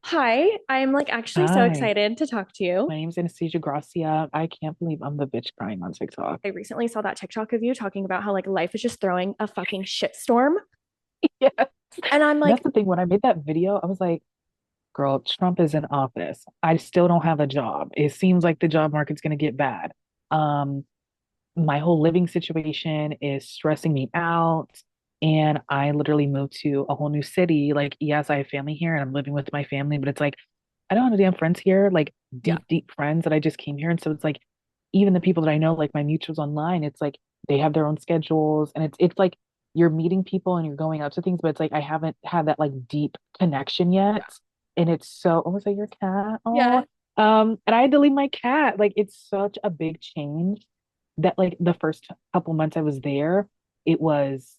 Hi, I'm like actually so Hi, excited to talk to you. my name's Anastasia Gracia. I can't believe I'm the bitch crying on TikTok. I recently saw that TikTok of you talking about how like life is just throwing a fucking shitstorm. Yes. And I'm That's like, the thing. When I made that video, I was like, girl, Trump is in office. I still don't have a job. It seems like the job market's gonna get bad. Um, my whole living situation is stressing me out. And I literally moved to a whole new city. Like, yes, I have family here and I'm living with my family, but it's like I don't have any damn friends here, like yeah, deep friends that I just came here. And so it's like even the people that I know, like my mutuals online, it's like they have their own schedules and it's like you're meeting people and you're going out to things, but it's like I haven't had that like deep connection yet. And it's so, oh, was that your cat? yeah. Oh, and I had to leave my cat. Like it's such a big change that like the first couple months I was there, it was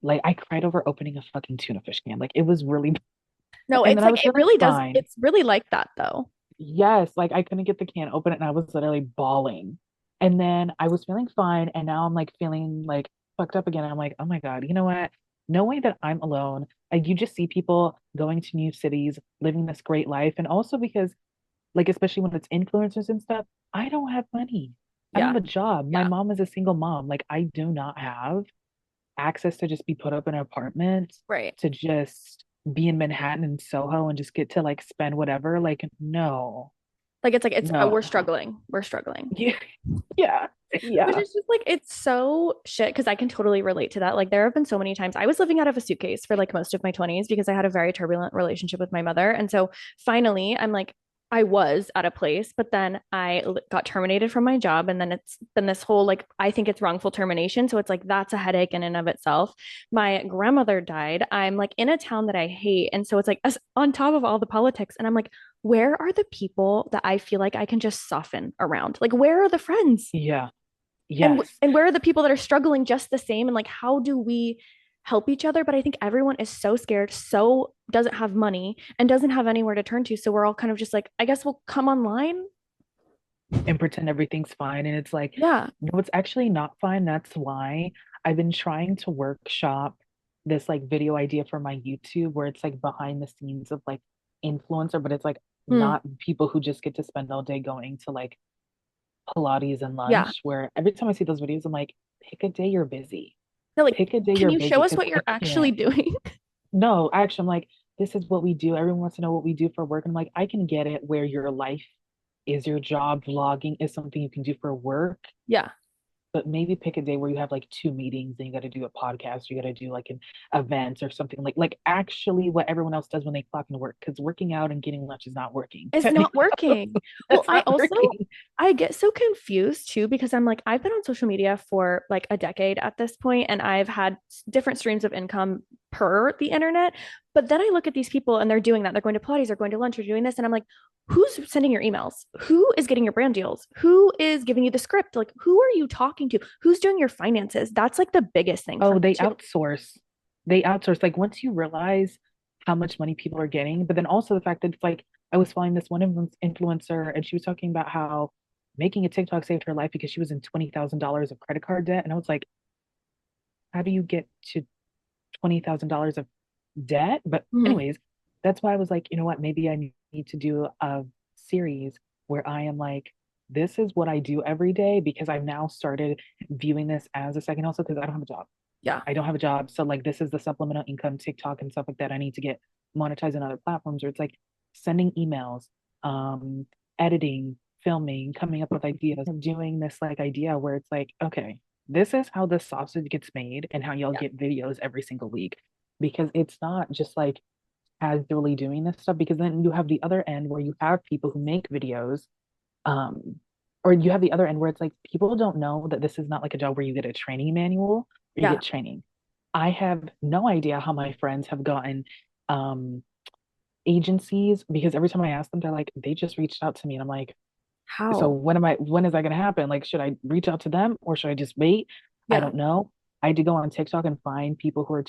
like I cried over opening a fucking tuna fish can. Like it was really, No, and it's then I like was it feeling really does. fine. It's really like that though. Yes, like I couldn't get the can open and I was literally bawling. And then I was feeling fine and now I'm like feeling like fucked up again. I'm like, oh my God, you know what? No way that I'm alone. Like you just see people going to new cities, living this great life. And also because like especially when it's influencers and stuff, I don't have money. I don't Yeah, have a job. My yeah, mom is a single mom. Like I do not have access to just be put up in an apartment, right. to just be in Manhattan and Soho and just get to like spend whatever. Like, no, Like it's like it's we're no. struggling. We're struggling. Yeah, yeah, Which yeah. is just like it's so shit because I can totally relate to that. Like there have been so many times I was living out of a suitcase for like most of my 20s because I had a very turbulent relationship with my mother. And so finally I'm like I was at a place, but then got terminated from my job and then it's been this whole like I think it's wrongful termination, so it's like that's a headache in and of itself. My grandmother died. I'm like in a town that I hate and so it's like on top of all the politics and I'm like where are the people that I feel like I can just soften around? Like where are the friends? Yeah, and yes. and where are the people that are struggling just the same and like how do we help each other? But I think everyone is so scared, so doesn't have money and doesn't have anywhere to turn to, so we're all kind of just like I guess we'll come online. And pretend everything's fine. And it's like, Yeah, no, it's actually not fine. That's why I've been trying to workshop this like video idea for my YouTube where it's like behind the scenes of like influencer, but it's like mm, not people who just get to spend all day going to like Pilates and yeah. lunch, where every time I see those videos, I'm like, pick a day you're busy. No, like Pick a day can you're you show busy us because what I you're actually can't. doing? No, actually, I'm like, this is what we do. Everyone wants to know what we do for work. And I'm like, I can get it where your life is your job, vlogging is something you can do for work, Yeah. but maybe pick a day where you have like two meetings and you got to do a podcast, you got to do like an event or something like actually what everyone else does when they clock into work. Because working out and getting lunch is not working. It's not working. Well, That's not working. I get so confused too because I'm like I've been on social media for like a decade at this point and I've had different streams of income per the internet. But then I look at these people and they're doing that. They're going to Pilates, they're going to lunch, they're doing this and I'm like who's sending your emails? Who is getting your brand deals? Who is giving you the script? Like who are you talking to? Who's doing your finances? That's like the biggest thing for Oh, me they too. outsource. They outsource. Like once you realize how much money people are getting, but then also the fact that it's like I was following this one influencer and she was talking about how making a TikTok saved her life because she was in $20,000 of credit card debt. And I was like, how do you get to $20,000 of debt? But Mhm. anyways, that's why I was like, you know what? Maybe I need to do a series where I am like, this is what I do every day because I've now started viewing this as a second hustle because I don't have a job. Yeah. I don't have a job. So like this is the supplemental income, TikTok and stuff like that. I need to get monetized in other platforms or it's like sending emails, um, editing, filming, coming up with ideas, doing this like idea where it's like, okay, this is how the sausage gets made and how y'all Yeah. get videos every single week. Because it's not just like casually doing this stuff, because then you have the other end where you have people who make videos, um, or you have the other end where it's like people don't know that this is not like a job where you get a training manual or you Yeah. get training. I have no idea how my friends have gotten um agencies because every time I ask them, they're like, they just reached out to me. And I'm like, so How? when is that gonna happen? Like, should I reach out to them or should I just wait? I Yeah. don't know. I had to go on TikTok and find people who are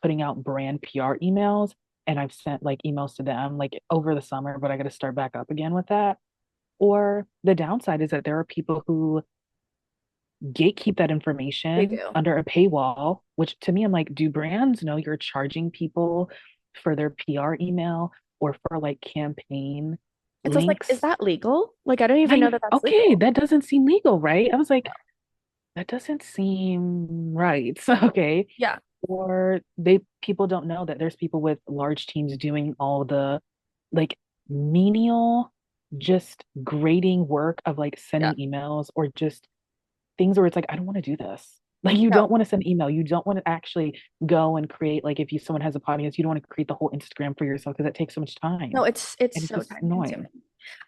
putting out brand PR emails. And I've sent like emails to them like over the summer, but I gotta start back up again with that. Or the downside is that there are people who gatekeep that They information do. under a paywall, which to me, I'm like, do brands know you're charging people for their PR email? or for like campaign It's also like, is links. that legal? Like, I don't even know I that that's okay, legal. that doesn't seem legal, right? I was like, that doesn't seem right. So, okay. Yeah, Or they people don't know that there's people with large teams doing all the like menial, just grading work of like yeah. sending emails or just things where it's like, I don't want to do this. Like you No, don't want to send email. You don't want to actually go and create like if you someone has a podcast, you don't want to create the whole Instagram for yourself because that takes so much no, time. it's And it's so just time consuming. annoying.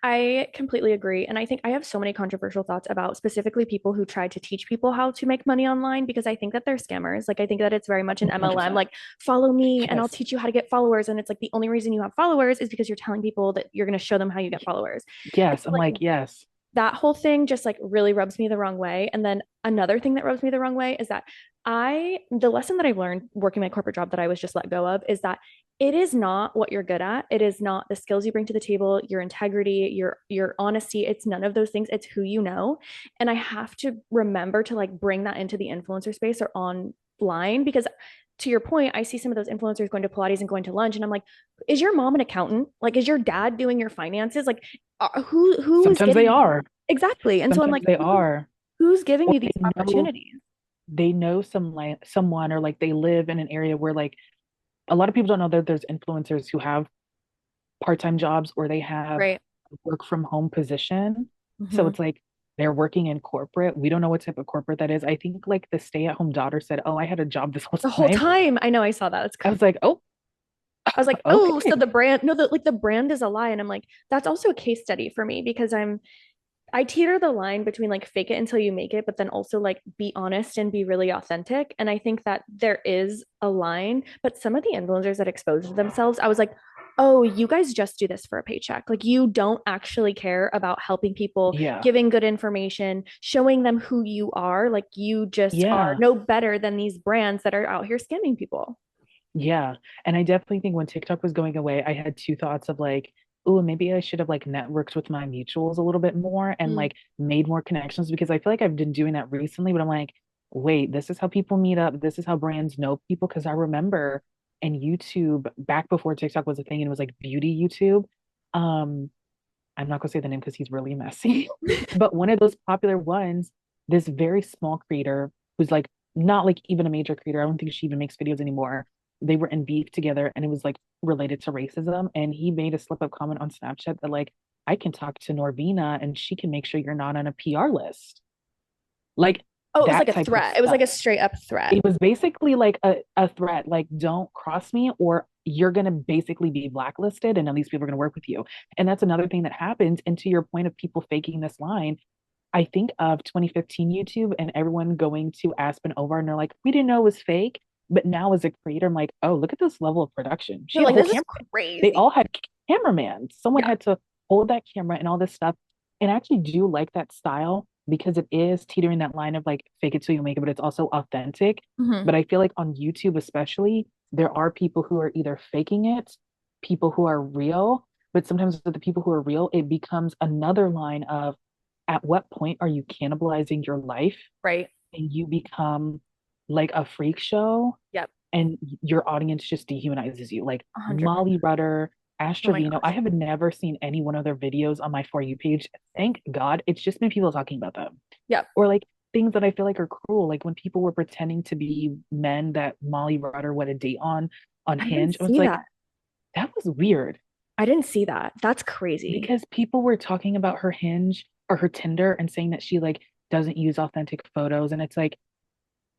I completely agree. And I think I have so many controversial thoughts about specifically people who try to teach people how to make money online because I think that they're scammers. Like, I think that it's very much an MLM, 100%. like, follow me and I'll Yes. teach you how to get followers. And it's like the only reason you have followers is because you're telling people that you're going to show them how you get followers. And Yes. so, I'm like, like, yes. that whole thing just like really rubs me the wrong way. And then another thing that rubs me the wrong way is that the lesson that I've learned working my corporate job that I was just let go of is that it is not what you're good at. It is not the skills you bring to the table, your integrity, your honesty. It's none of those things. It's who you know. And I have to remember to like bring that into the influencer space or online because to your point, I see some of those influencers going to Pilates and going to lunch, and I'm like, is your mom an accountant? Like, is your dad doing your finances? Like, who's Sometimes they getting are. exactly? And so I'm Sometimes like, they are. who's giving Or you these opportunities? they know someone or like they live in an area where like a lot of people don't know that there's influencers who have part-time jobs or they have Right. a work from home position. So Mm-hmm. it's like they're working in corporate. We don't know what type of corporate that is. I think like the stay-at-home daughter said, "Oh, I had a job this whole The whole time." time, I know I saw that. It's I was like, "Oh, I was like, oh, so okay." the brand, no, the brand is a lie. And I'm like, that's also a case study for me because I teeter the line between like fake it until you make it, but then also like be honest and be really authentic. And I think that there is a line, but some of the influencers that exposed themselves, I was like, oh, you guys just do this for a paycheck. Like you don't actually care about helping people, Yeah. giving good information, showing them who you are. Like you just are Yeah. no better than these brands that are out here scamming people. Yeah. And I definitely think when TikTok was going away, I had two thoughts of like, oh, maybe I should have like networked with my mutuals a little bit more and Mm, like made more connections because I feel like I've been doing that recently, but I'm like, wait, this is how people meet up. This is how brands know people. Cause I remember in YouTube back before TikTok was a thing and it was like beauty YouTube. Um, I'm not gonna say the name because he's really messy, but one of those popular ones, this very small creator who's like not like even a major creator. I don't think she even makes videos anymore. They were in beef together and it was like related to racism. And he made a slip up comment on Snapchat that like I can talk to Norvina and she can make sure you're not on a PR list. Like oh, it was like that a type of threat. It was like stuff. a straight up threat. It was basically like a threat, like don't cross me or you're gonna basically be blacklisted and then these people are gonna work with you. And that's another thing that happens. And to your point of people faking this line, I think of 2015 YouTube and everyone going to Aspen over and they're like, we didn't know it was fake. But now as a creator, I'm like, oh, look at this level of production. She You're had a like, whole this is camera. They crazy. all had cameraman. Someone Yeah. had to hold that camera and all this stuff. And I actually do like that style because it is teetering that line of like fake it till you make it, but it's also authentic. Mm-hmm. But I feel like on YouTube, especially, there are people who are either faking it, people who are real, but sometimes with the people who are real, it becomes another line of at what point are you cannibalizing your life Right. and you become like a freak show Yep. and your audience just dehumanizes you? Like 100%. Molly Rudder, Oh my Astravino, I gosh. have never seen any one of their videos on my For You page. Thank God. It's just been people talking about them. Yep. Or like things that I feel like are cruel. Like when people were pretending to be men that Molly Rudder went a date on I didn't Hinge. I was see like, that. that was weird I didn't see that. That's crazy. because people were talking about her Hinge or her Tinder and saying that she like doesn't use authentic photos. And it's like,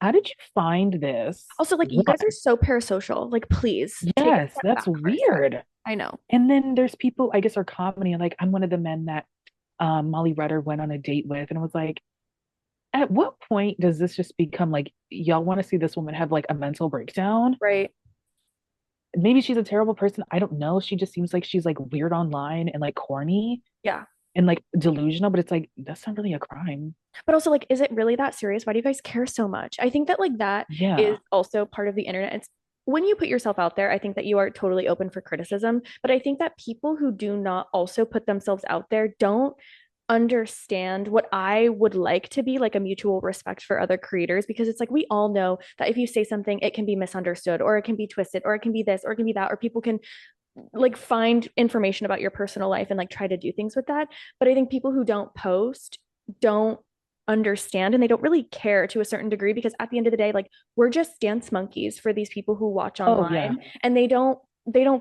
how did you find this? Also, like, you One, guys are so parasocial. Like, please take a yes, step that's back for a sec. weird. I know. And then there's people, I guess, are commenting like, I'm one of the men that Molly Rudder went on a date with, and it was like, at what point does this just become like y'all want to see this woman have like a mental breakdown? Right. Maybe she's a terrible person. I don't know. She just seems like she's like weird online and like corny Yeah. and like delusional, but it's like that's not really a crime. But also, like, is it really that serious? Why do you guys care so much? I think that, like, that is Yeah. also part of the internet. It's when you put yourself out there, I think that you are totally open for criticism. But I think that people who do not also put themselves out there don't understand what I would like to be like a mutual respect for other creators because it's like we all know that if you say something, it can be misunderstood or it can be twisted or it can be this or it can be that, or people can like find information about your personal life and like try to do things with that. But I think people who don't post don't understand and they don't really care to a certain degree because at the end of the day, like we're just dance monkeys for these people who watch Oh yeah. online and they don't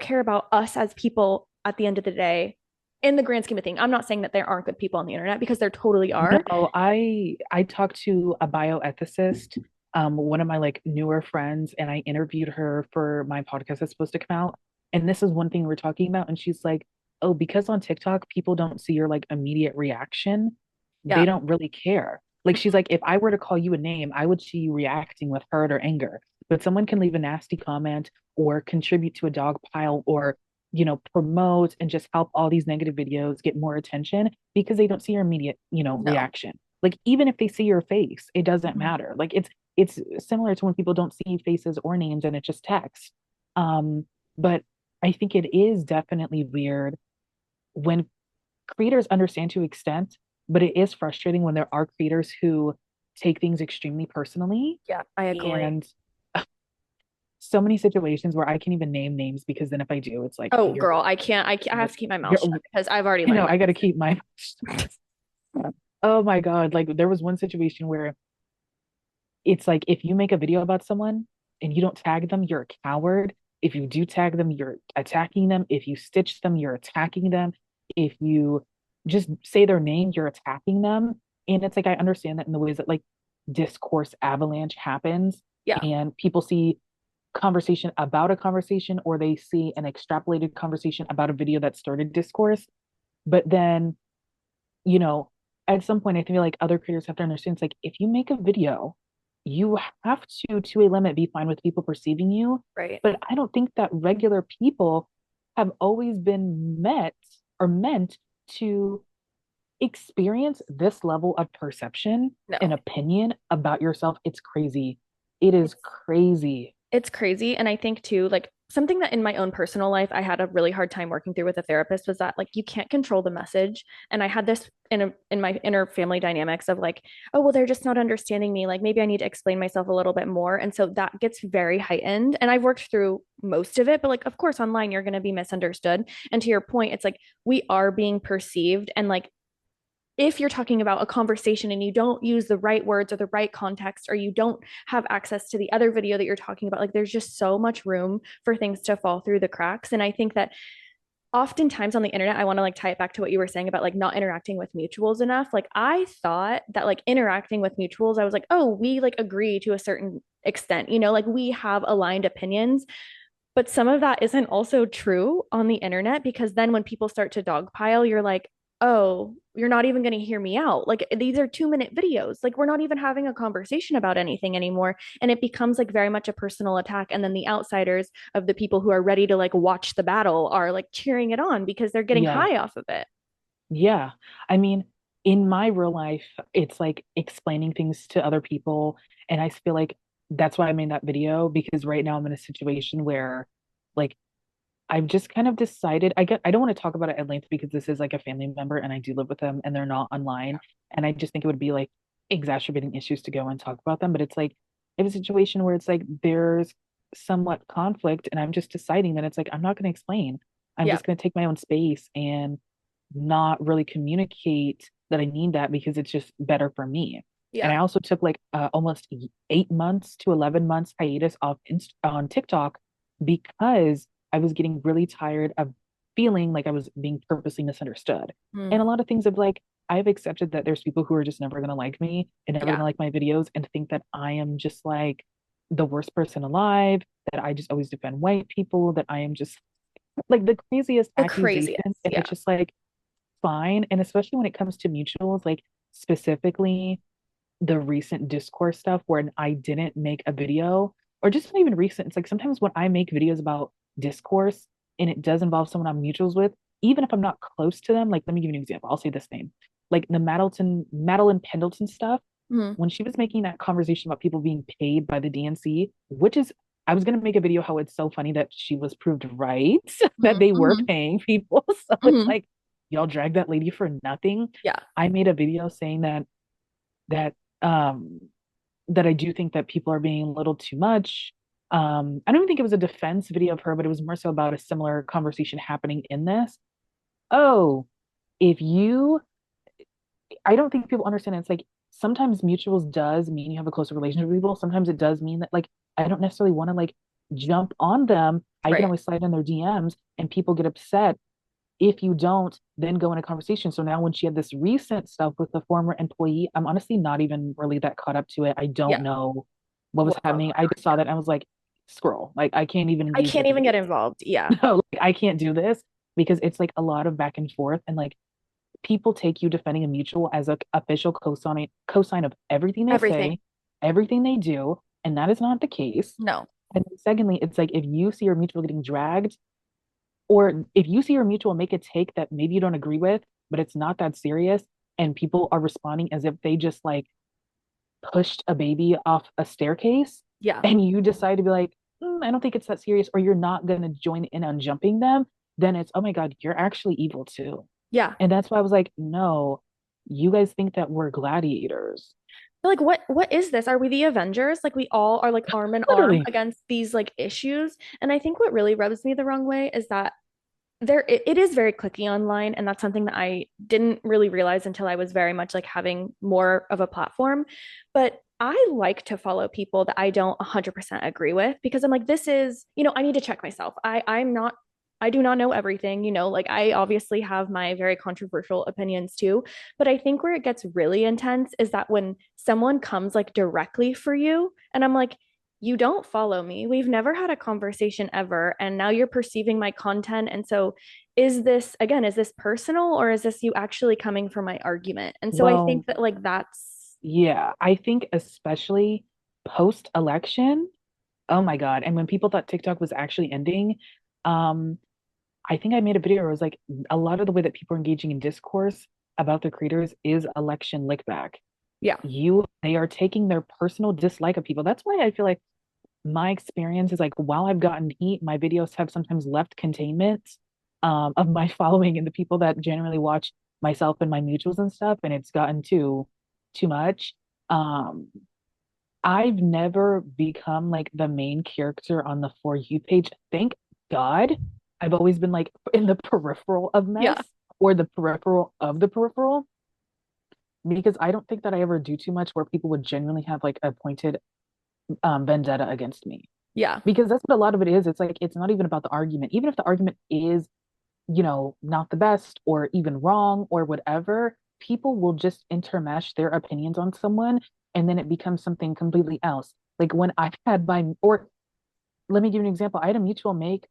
care about us as people at the end of the day in the grand scheme of things. I'm not saying that there aren't good people on the internet because there totally are. No, I talked to a bioethicist, one of my like newer friends, and I interviewed her for my podcast that's supposed to come out. And this is one thing we're talking about. And she's like, "Oh, because on TikTok people don't see your like immediate reaction, they Yeah. don't really care." Like she's like, if I were to call you a name, I would see you reacting with hurt or anger. But someone can leave a nasty comment or contribute to a dog pile or promote and just help all these negative videos get more attention because they don't see your immediate, No. reaction. Like even if they see your face, it doesn't matter. Like it's similar to when people don't see faces or names and it's just text. But I think it is definitely weird when creators understand to extent, but it is frustrating when there are creators who take things extremely personally Yeah, I agree. and so many situations where I can't even name names because then if I do, it's like Oh, girl, I can't. I have to keep my mouth shut you're because I've already I learned know my I got to lesson. keep my oh my God. Like there was one situation where it's like if you make a video about someone and you don't tag them, you're a coward. If you do tag them, you're attacking them. If you stitch them, you're attacking them. If you just say their name, you're attacking them. And it's like I understand that in the ways that like discourse avalanche happens Yeah. and people see conversation about a conversation or they see an extrapolated conversation about a video that started discourse. But then you know, at some point, I feel like other creators have to understand it's like if you make a video, you have to a limit, be fine with people perceiving you. Right. But I don't think that regular people have always been met or meant to experience this level of perception and No. opinion about yourself. It's crazy. It is It's crazy. it's crazy. And I think too, like something that in my own personal life I had a really hard time working through with a therapist was that like you can't control the message. And I had this in my inner family dynamics of like, oh well, they're just not understanding me. Like maybe I need to explain myself a little bit more. And so that gets very heightened. And I've worked through most of it, but like of course online you're gonna be misunderstood. And to your point, it's like we are being perceived and like if you're talking about a conversation and you don't use the right words or the right context or you don't have access to the other video that you're talking about, like there's just so much room for things to fall through the cracks. And I think that oftentimes on the internet, I want to like tie it back to what you were saying about like not interacting with mutuals enough. Like I thought that like interacting with mutuals, I was like, oh, we like agree to a certain extent, like we have aligned opinions. But some of that isn't also true on the internet because then when people start to dogpile, you're like, oh, you're not even going to hear me out. Like these are 2-minute videos. Like we're not even having a conversation about anything anymore. And it becomes like very much a personal attack. And then the outsiders of the people who are ready to like watch the battle are like cheering it on because they're getting Yeah. high off of it. Yeah. I mean, in my real life, it's like explaining things to other people. And I feel like that's why I made that video because right now I'm in a situation where like I've just kind of decided I don't want to talk about it at length because this is like a family member and I do live with them and they're not online. And I just think it would be like exacerbating issues to go and talk about them. But it's like I have a situation where it's like there's somewhat conflict and I'm just deciding that it's like I'm not going to explain. I'm Yeah. just going to take my own space and not really communicate that I need that because it's just better for me. And Yeah. I also took like almost 8 months to 11 months hiatus off on TikTok because I was getting really tired of feeling like I was being purposely misunderstood. And Mm. a lot of things of like, I've accepted that there's people who are just never going to like me and never going Yeah. to like my videos and think that I am just like the worst person alive, that I just always defend white people, that I am just like the craziest The accusations. craziest. And Yeah. it's just like, fine. And especially when it comes to mutuals, like specifically the recent discourse stuff where I didn't make a video, or just not even recent. It's like sometimes when I make videos about discourse and it does involve someone I'm mutuals with, even if I'm not close to them, like let me give you an example. I'll say this name. Like the Madeline Pendleton stuff, Mm. when she was making that conversation about people being paid by the DNC, which is I was gonna make a video how it's so funny that she was proved right that Mm. they were Mm. paying people. So it's Mm. like y'all drag that lady for nothing. Yeah. I made a video saying that um that I do think that people are being a little too much. I don't even think it was a defense video of her, but it was more so about a similar conversation happening in this. Oh, if you, I don't think people understand. It's like sometimes mutuals does mean you have a closer relationship with people. Sometimes it does mean that like I don't necessarily want to like jump on them. I can Right. always slide in their DMs and people get upset if you don't then go in a conversation. So now when she had this recent stuff with the former employee, I'm honestly not even really that caught up to it. I don't Yeah. know what was What's all happening. going I on? just saw that and I was like, scroll. Like I can't even I engage can't with even this. get involved. Yeah. No, like, I can't do this because it's like a lot of back and forth and like people take you defending a mutual as a official cosign of everything they Everything. say, everything they do, and that is not the case. No. And then secondly, it's like if you see your mutual getting dragged, or if you see your mutual make a take that maybe you don't agree with, but it's not that serious, and people are responding as if they just like pushed a baby off a staircase, Yeah. and you decide to be like, I don't think it's that serious, or you're not going to join in on jumping them, then it's, oh my God, you're actually evil too. Yeah. And that's why I was like, no, you guys think that we're gladiators. Like what is this? Are we the Avengers? Like we all are like arm in arm Literally. against these like issues. And I think what really rubs me the wrong way is that it is very clicky online, and that's something that I didn't really realize until I was very much like having more of a platform. But I like to follow people that I don't 100% agree with because I'm like, this is, I need to check myself. I do not know everything, like I obviously have my very controversial opinions too, but I think where it gets really intense is that when someone comes like directly for you and I'm like, you don't follow me. We've never had a conversation ever. And now you're perceiving my content. And so, is this personal or is this you actually coming for my argument? And so I think Well, that, like, that's, yeah, I think especially post election, oh my God. And when people thought TikTok was actually ending, um, I think I made a video where it was like a lot of the way that people are engaging in discourse about their creators is election lickback. yeah, They are taking their personal dislike of people. That's why I feel like my experience is like while I've gotten heat, my videos have sometimes left containment of my following and the people that generally watch myself and my mutuals and stuff, and it's gotten too much. Um, I've never become like the main character on the For You page. Thank God. I've always been like in the peripheral of yeah. mess or the peripheral of the peripheral because I don't think that I ever do too much where people would genuinely have like a pointed vendetta against me. Yeah. Because that's what a lot of it is. It's like it's not even about the argument. Even if the argument is, not the best or even wrong or whatever, people will just intermesh their opinions on someone and then it becomes something completely else. Like when I've had or let me give you an example. I had a mutual make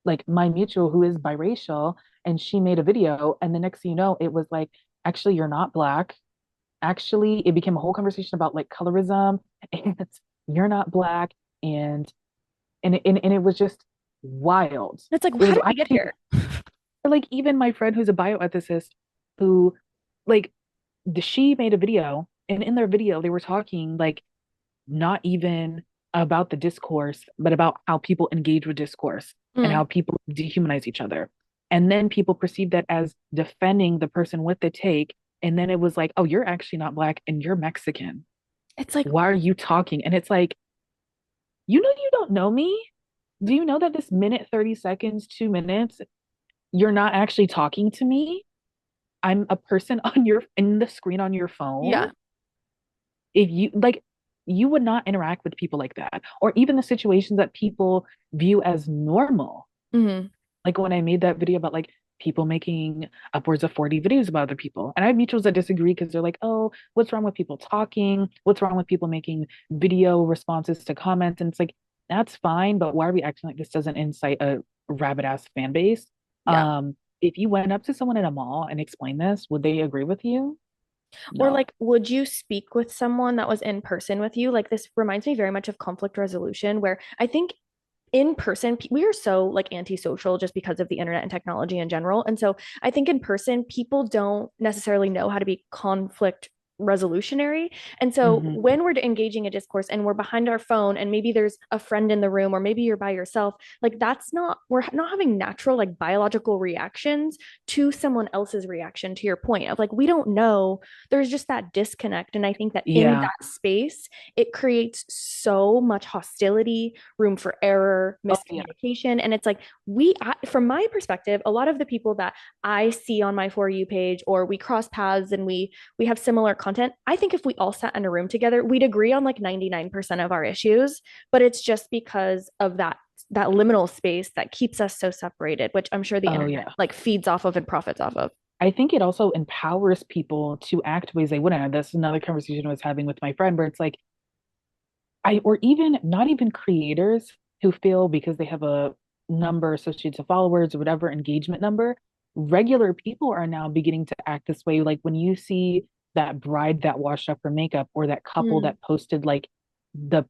like my mutual who is biracial, and she made a video, and the next thing you know, it was like, actually, you're not black. Actually, it became a whole conversation about like colorism, and you're not black, and and it was just wild. It's like, It how was did we get actually here? like even my friend who's a bioethicist who like she made a video, and in their video they were talking like not even about the discourse, but about how people engage with discourse and Mm. how people dehumanize each other. And then people perceive that as defending the person with the take. And then it was like, oh, you're actually not black and you're Mexican. It's like, Why are you talking? And it's like, you don't know me. Do you know that this minute, 30 seconds, 2 minutes, you're not actually talking to me? I'm a person on your in the screen on your phone. yeah. If you like, you would not interact with people like that, or even the situations that people view as normal. Hmm. Like when I made that video about like people making upwards of 40 videos about other people. And I have mutuals that disagree because they're like, oh, what's wrong with people talking? What's wrong with people making video responses to comments? And it's like, that's fine, but why are we acting like this doesn't incite a rabid ass fan base? Yeah. If you went up to someone in a mall and explained this, would they agree with you? Or No. like, would you speak with someone that was in person with you? Like, this reminds me very much of conflict resolution, where I think in person we are so like antisocial just because of the internet and technology in general. And so I think in person people don't necessarily know how to be conflict resolutionary. And so Hmm. when we're engaging a discourse and we're behind our phone and maybe there's a friend in the room or maybe you're by yourself, like that's not, we're not having natural like biological reactions to someone else's reaction, to your point of like we don't know, there's just that disconnect. And I think that in Yeah. that space it creates so much hostility, room for error, Oh, yeah. miscommunication. And it's like from my perspective, a lot of the people that I see on my For You page or we cross paths and we have similar content. I think if we all sat in a room together, we'd agree on like 99% of our issues, but it's just because of that liminal space that keeps us so separated, which I'm sure the Oh, internet yeah. like feeds off of and profits off of. I think it also empowers people to act ways they wouldn't. That's another conversation I was having with my friend where it's like, or even not even creators who feel because they have a number associated to followers or whatever engagement number, regular people are now beginning to act this way. Like when you see that bride that washed up her makeup or that couple Mm. that posted like the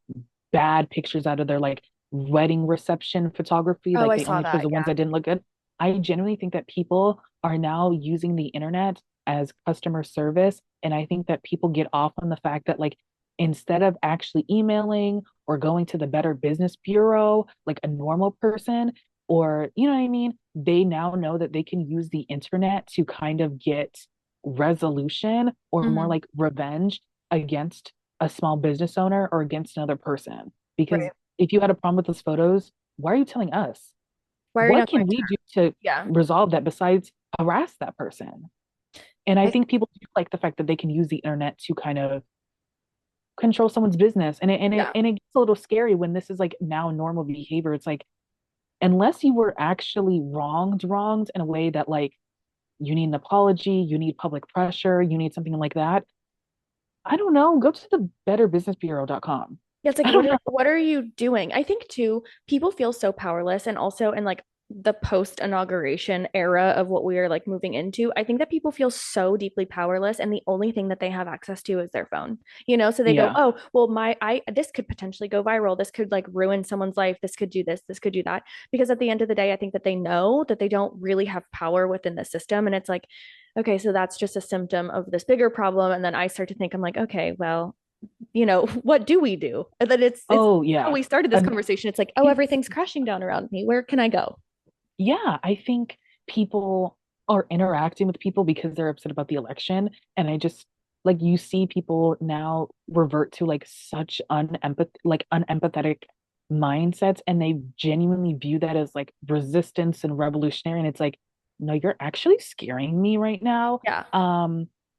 bad pictures out of their like wedding reception photography, Oh, like I they saw only chose that. the ones Yeah. that didn't look good. I genuinely think that people are now using the internet as customer service. And I think that people get off on the fact that like instead of actually emailing or going to the Better Business Bureau like a normal person, or you know what I mean, they now know that they can use the internet to kind of get resolution or more Mm-hmm. like revenge against a small business owner or against another person. Because Right. if you had a problem with those photos, why are you telling us? Why are you What not going can to we her? do to Yeah. resolve that besides harass that person? And I I think people do like the fact that they can use the internet to kind of control someone's business. yeah. And it gets a little scary when this is like now normal behavior. It's like unless you were actually wronged in a way that like you need an apology, you need public pressure, you need something like that. I don't know. Go to the betterbusinessbureau.com. Yeah, it's like I don't know. what are you doing? I think too, people feel so powerless and also in like the post inauguration era of what we are like moving into, I think that people feel so deeply powerless and the only thing that they have access to is their phone. You know, so they go, Yeah. "Oh, well my I this could potentially go viral. This could like ruin someone's life. This could do this, this could do that." Because at the end of the day, I think that they know that they don't really have power within the system and it's like okay, so that's just a symptom of this bigger problem and then I start to think I'm like, "Okay, well, what do we do?" And then it's Oh, how yeah. we started this And conversation. It's like, oh, it's everything's crashing down around me. Where can I go? yeah, I think people are interacting with people because they're upset about the election. And I just like you see people now revert to like such unempathetic mindsets and they genuinely view that as like resistance and revolutionary. And it's like, no, you're actually scaring me right now. Yeah.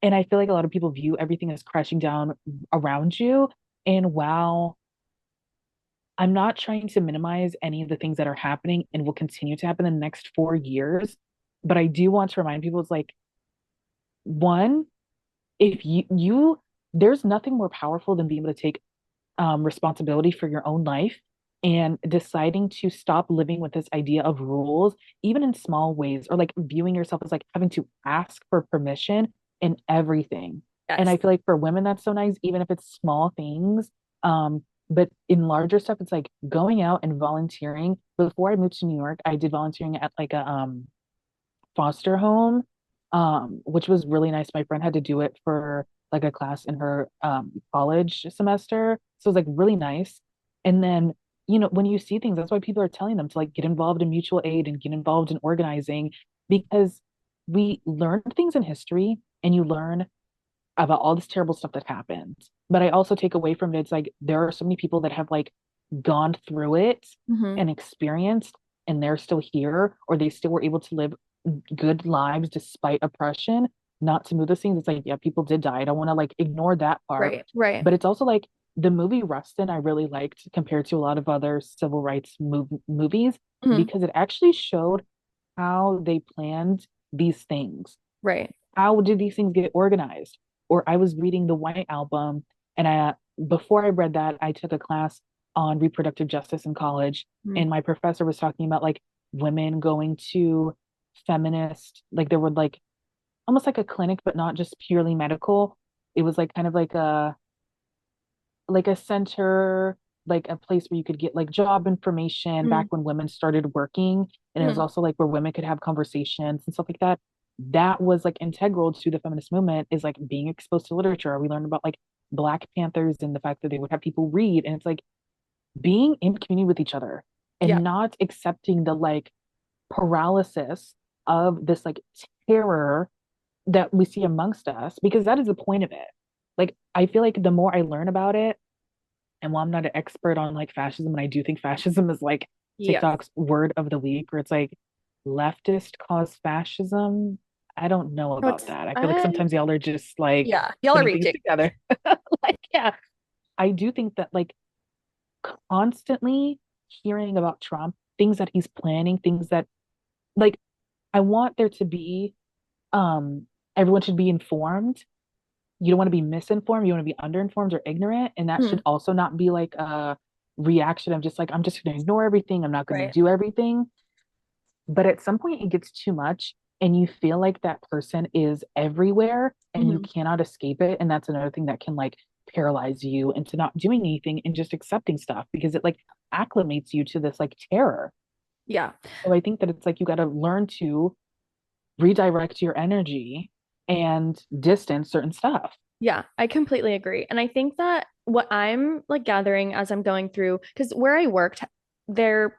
And I feel like a lot of people view everything as crashing down around you. And while I'm not trying to minimize any of the things that are happening and will continue to happen in the next 4 years. But I do want to remind people it's like, one, if there's nothing more powerful than being able to take responsibility for your own life and deciding to stop living with this idea of rules, even in small ways, or like viewing yourself as like having to ask for permission in everything. And I Yes. feel like for women, that's so nice, even if it's small things. But in larger stuff, it's like going out and volunteering. Before I moved to New York, I did volunteering at like a foster home, which was really nice. My friend had to do it for like a class in her college semester. So it was like really nice. And then, you know, when you see things, that's why people are telling them to like get involved in mutual aid and get involved in organizing because we learn things in history and you learn about all this terrible stuff that happened. But I also take away from it, it's like there are so many people that have like gone through it Mm-hmm. and experienced, and they're still here, or they still were able to live good lives despite oppression. Not to move the scenes, it's like, yeah, people did die. I don't want to like ignore that part. Right. Right. But it's also like the movie Rustin, I really liked compared to a lot of other civil rights movies Mm-hmm. because it actually showed how they planned these things. Right. How did these things get organized? Or I was reading the White Album, and before I read that, I took a class on reproductive justice in college, Mm-hmm. and my professor was talking about like women going to feminist, like there were like almost like a clinic, but not just purely medical. It was like kind of like a center, like a place where you could get like job information back when women started working. And it was Mm-hmm. also like where women could have conversations and stuff like that. that was like integral to the feminist movement is like being exposed to literature. We learned about like Black Panthers and the fact that they would have people read. And it's like being in community with each other Yeah. and not accepting the like paralysis of this like terror that we see amongst us, because that is the point of it. Like, I feel like the more I learn about it, and while I'm not an expert on like fascism, and I do think fascism is like Yes. TikTok's word of the week, where it's like leftist cause fascism. I don't know No, about it's that. I feel like sometimes y'all are just like yeah, y'all are putting things reaching. together. Like, yeah, I do think that like constantly hearing about Trump, things that he's planning, things that like I want there to be um everyone should be informed. You don't want to be misinformed, you want to be underinformed or ignorant, and that Mhm. should also not be like a reaction of just like I'm just going to ignore everything, I'm not going to Right. do everything. But at some point it gets too much and you feel like that person is everywhere and you Mhm. cannot escape it, and that's another thing that can like paralyze you into not doing anything and just accepting stuff because it like acclimates you to this like terror. Yeah. So I think that it's like you got to learn to redirect your energy and distance certain stuff. Yeah, I completely agree. And I think that what I'm like gathering as I'm going through, because where I worked, there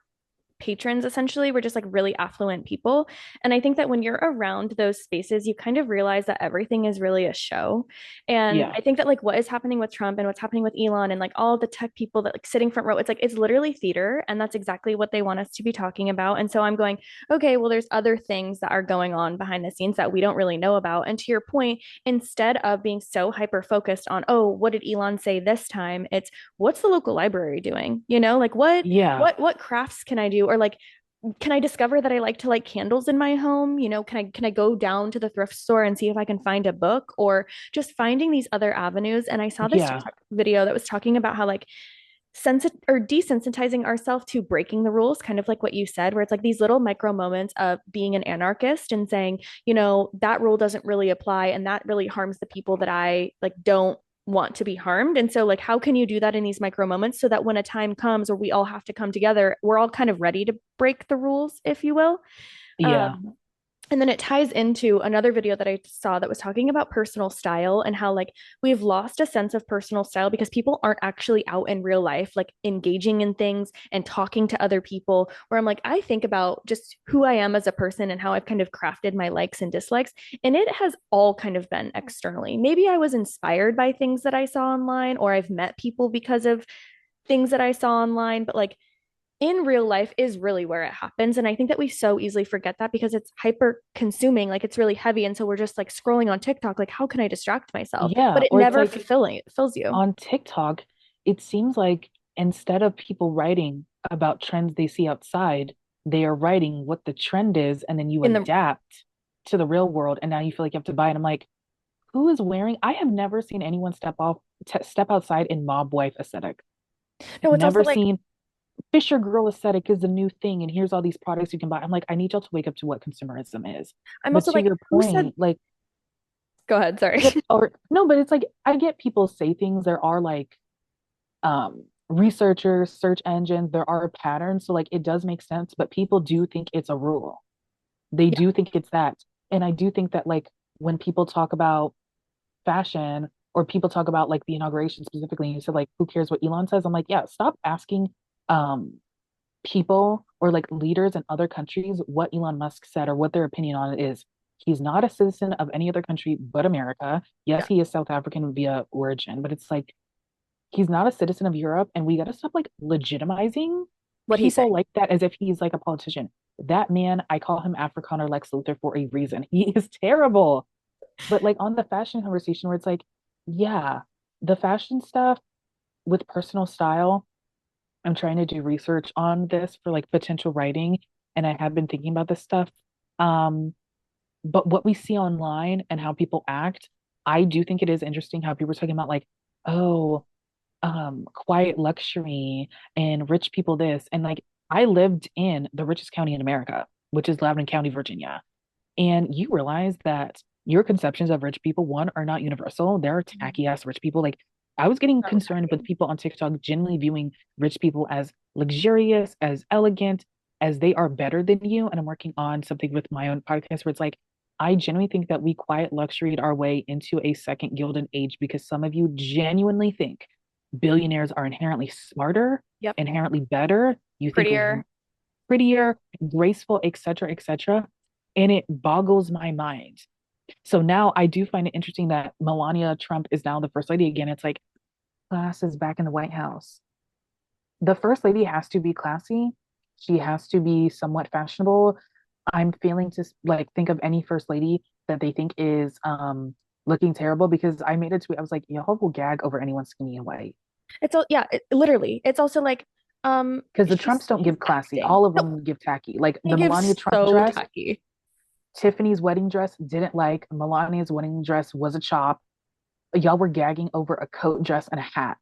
patrons essentially were just like really affluent people. And I think that when you're around those spaces, you kind of realize that everything is really a show. And Yeah. I think that like what is happening with Trump and what's happening with Elon and like all the tech people that like sitting front row, it's like it's literally theater. And that's exactly what they want us to be talking about. And so I'm going, okay, well, there's other things that are going on behind the scenes that we don't really know about. And to your point, instead of being so hyper focused on, oh, what did Elon say this time? It's what's the local library doing? You know, like Yeah. what crafts can I do? Or like, can I discover that I like to light candles in my home? You know, can I go down to the thrift store and see if I can find a book or just finding these other avenues? And I saw this Yeah. TikTok video that was talking about how like or desensitizing ourselves to breaking the rules, kind of like what you said, where it's like these little micro moments of being an anarchist and saying, you know, that rule doesn't really apply and that really harms the people that I like don't want to be harmed. And so like how can you do that in these micro moments so that when a time comes where we all have to come together, we're all kind of ready to break the rules, if you will. Yeah. Um, and then it ties into another video that I saw that was talking about personal style and how like we've lost a sense of personal style because people aren't actually out in real life like engaging in things and talking to other people, where I'm like I think about just who I am as a person and how I've kind of crafted my likes and dislikes, and it has all kind of been externally. Maybe I was inspired by things that I saw online or I've met people because of things that I saw online, but like in real life is really where it happens. And I think that we so easily forget that because it's hyper consuming, like it's really heavy. And so we're just like scrolling on TikTok, like, how can I distract myself? But Yeah. it Or it's never like fulfilling fills you. on TikTok, it seems like instead of people writing about trends they see outside, they are writing what the trend is, and then you In the adapt to the real world. And now you feel like you have to buy it. I'm like, who is wearing? I have never seen anyone step outside in mob wife aesthetic. I've no, it's never also like seen Fisher Girl aesthetic is the new thing, and here's all these products you can buy. I'm like, I need y'all to wake up to what consumerism is. I'm But also to like, your who said point, like, go ahead, sorry. or no, but it's like I get people say things. There are like researchers, search engines, there are patterns. So like it does make sense, but people do think it's a rule. They Yeah. do think it's that. And I do think that like when people talk about fashion or people talk about like the inauguration specifically, you said like who cares what Elon says? I'm like, yeah, stop asking um people or like leaders in other countries what Elon Musk said or what their opinion on it is. He's not a citizen of any other country but America. Yes, Yeah. he is South African via origin, but it's like he's not a citizen of Europe, and we got to stop like legitimizing What he's people saying. like that as if he's like a politician. That man, I call him Afrikaner Lex Luthor for a reason. He is terrible. But like on the fashion conversation, where it's like, yeah, the fashion stuff with personal style, I'm trying to do research on this for like potential writing, and I have been thinking about this stuff. Um, but what we see online and how people act, I do think it is interesting how people are talking about like, oh, quiet luxury and rich people this. And like I lived in the richest county in America, which is Loudoun County, Virginia. And you realize that your conceptions of rich people, one, are not universal. There are tacky ass rich people. Like I was getting So concerned with people on TikTok generally viewing rich people as luxurious, as elegant, as they are better than you. And I'm working on something with my own podcast where it's like, I genuinely think that we quiet luxuried our way into a second gilded age because some of you genuinely think billionaires are inherently smarter, Yep. inherently better. You think Prettier. prettier, graceful, etc., etc. And it boggles my mind. So now I do find it interesting that Melania Trump is now the first lady again. It's like class is back in the White House. The first lady has to be classy. She has to be somewhat fashionable. I'm failing to like think of any first lady that they think is looking terrible because I made a tweet. I was like, y'all will gag over anyone skinny and white. It's all, yeah, literally. It's also like, Because the Trumps don't she's give classy. acting. All of Nope. them give tacky. Like It the Melania gives Trump so dress, tacky. Tiffany's wedding dress didn't like. Melania's wedding dress was a chop. Y'all were gagging over a coat dress and a hat.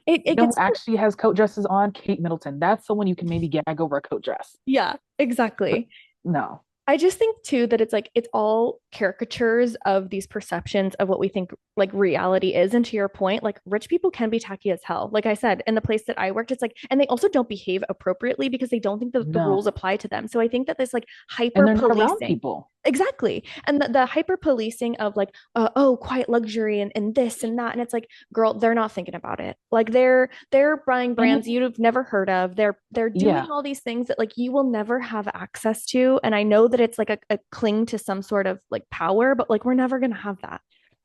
It You know who gets, actually has coat dresses on? Kate Middleton. That's someone you can maybe gag over a coat dress. yeah, But exactly. no. I just think too that it's like it's all caricatures of these perceptions of what we think like reality is. And to your point, like rich people can be tacky as hell. Like I said, in the place that I worked, it's like, and they also don't behave appropriately because they don't think that the rules No. apply to them. So I think that this like And hyper they're not around policing, people. exactly, and the hyper policing of like, oh, quiet luxury and this and that, and it's like, girl, they're not thinking about it. Like they're buying And brands you've never heard of. They're doing yeah. all these things that like you will never have access to. And I know that it's like a cling to some sort of like power, but like we're never gonna have that.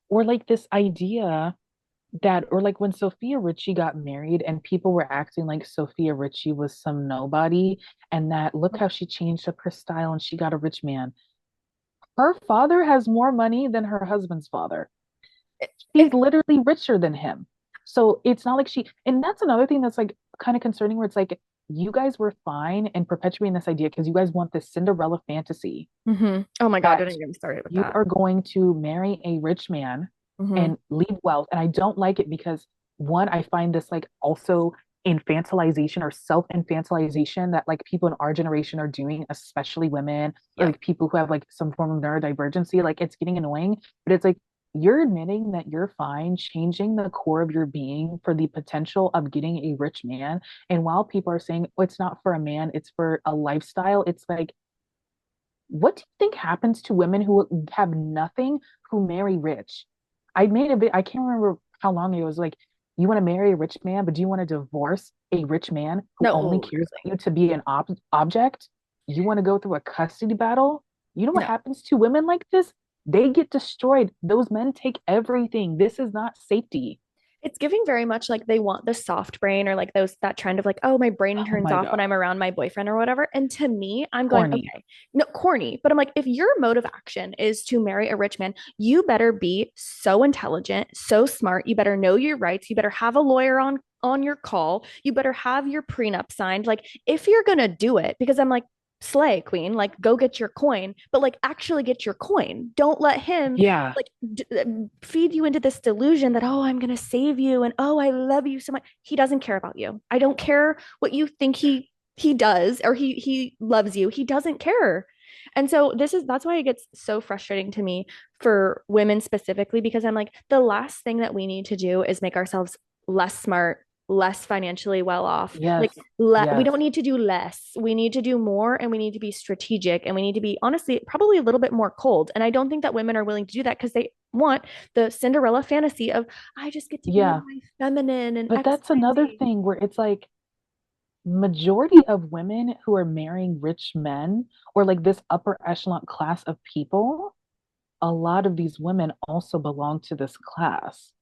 Or like this idea that, or like when Sophia Richie got married and people were acting like Sophia Richie was some nobody, and that look how she changed up her style and she got a rich man. Her father has more money than her husband's father. It, She's it literally richer than him. So it's not like she, and that's another thing that's like kind of concerning where it's like, you guys were fine and perpetuating this idea because you guys want this Cinderella fantasy mm-hmm. Oh my God, that didn't get me started with you that. are going to marry a rich man Mm-hmm. and leave wealth. And I don't like it because one, I find this like also infantilization or self-infantilization that like people in our generation are doing, especially women or Yeah. like people who have like some form of neurodivergency. Like it's getting annoying, but it's like you're admitting that you're fine changing the core of your being for the potential of getting a rich man. And while people are saying, oh, it's not for a man, it's for a lifestyle, it's like what do you think happens to women who have nothing who marry rich? I made a bit, I can't remember how long it was like, you want to marry a rich man, but do you want to divorce a rich man who No, only cares about you to be an object? You want to go through a custody battle? You know what no. happens to women like this? They get destroyed. Those men take everything. This is not safety. It's giving very much like they want the soft brain or like those that trend of like, oh, my brain Oh turns my off when God. I'm around my boyfriend or whatever. And to me, I'm going, Corny. okay, no, corny. But I'm like, if your mode of action is to marry a rich man, you better be so intelligent, so smart. You better know your rights. You better have a lawyer on your call. You better have your prenup signed. Like if you're gonna do it, because I'm like, slay queen, like go get your coin, but like actually get your coin. Don't let him Yeah. like feed you into this delusion that, oh, I'm going to save you and oh, I love you so much. He doesn't care about you. I don't care what you think he does or he loves you. He doesn't care. And so that's why it gets so frustrating to me for women specifically, because I'm like, the last thing that we need to do is make ourselves less smart, less financially well off. Like Yes. we Yes. don't need to do less. We need to do more, and we need to be strategic, and we need to be honestly probably a little bit more cold. And I don't think that women are willing to do that because they want the Cinderella fantasy of I just get to be Yeah. my feminine and But X, that's Y, another Z. thing where it's like, majority of women who are marrying rich men or like this upper echelon class of people, a lot of these women also belong to this class.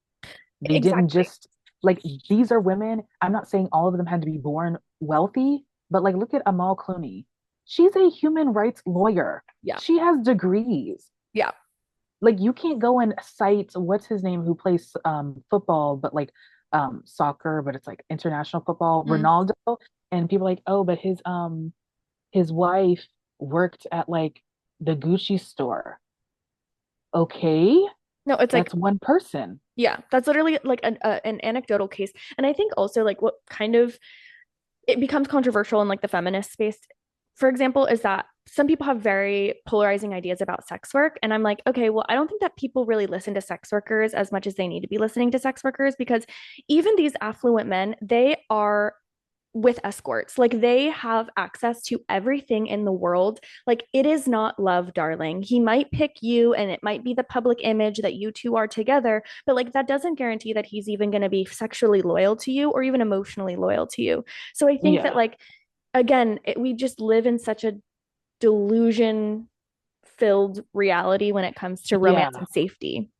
They didn't Exactly. just like these are women. I'm not saying all of them had to be born wealthy, but like look at Amal Clooney. She's a human rights lawyer. Yeah. She has degrees. Yeah. Like you can't go and cite what's his name who plays football, but like soccer, but it's like international football, Mm. Ronaldo, and people are like, oh, but his wife worked at like the Gucci store. Okay, No, it's like, that's one person. yeah, that's literally like an anecdotal case. And I think also like what kind of it becomes controversial in like the feminist space, for example, is that some people have very polarizing ideas about sex work. And I'm like, okay, well, I don't think that people really listen to sex workers as much as they need to be listening to sex workers because even these affluent men, they are with escorts. Like they have access to everything in the world. Like it is not love, darling. He might pick you and it might be the public image that you two are together, but like that doesn't guarantee that he's even going to be sexually loyal to you or even emotionally loyal to you. So I think that Yeah. like again, we just live in such a delusion filled reality when it comes to romance Yeah. and safety.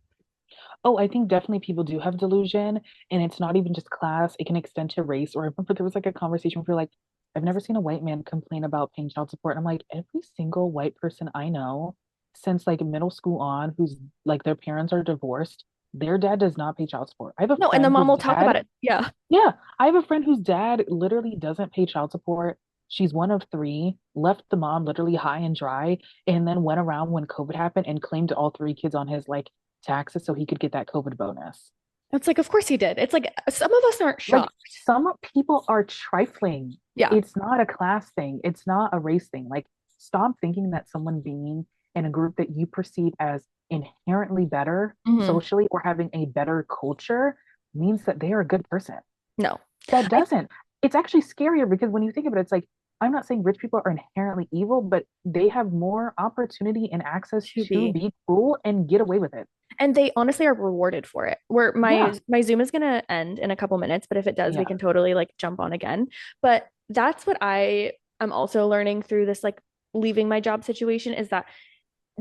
Oh, I think definitely people do have delusion, and it's not even just class. It can extend to race. Or I remember there was like a conversation where like, I've never seen a white man complain about paying child support. And I'm like, every single white person I know since like middle school on, who's like their parents are divorced, their dad does not pay child support. I have a No, and the friend mom whose will talk dad, about it. Yeah. yeah, I have a friend whose dad literally doesn't pay child support. She's one of three, left the mom literally high and dry, and then went around when COVID happened and claimed all three kids on his like taxes so he could get that COVID bonus. It's like, of course he did. It's like some of us aren't Like shocked. some people are trifling. Yeah. It's not a class thing, it's not a race thing. Like, stop thinking that someone being in a group that you perceive as inherently better Hmm. socially or having a better culture means that they are a good person. No. That I doesn't. It's actually scarier because when you think of it, it's like, I'm not saying rich people are inherently evil, but they have more opportunity and access to to be. be cruel and get away with it. And they honestly are rewarded for it. Where my Yeah, my Zoom is gonna end in a couple minutes, but if it does, we yeah, can totally like jump on again. But that's what I am also learning through this like leaving my job situation is that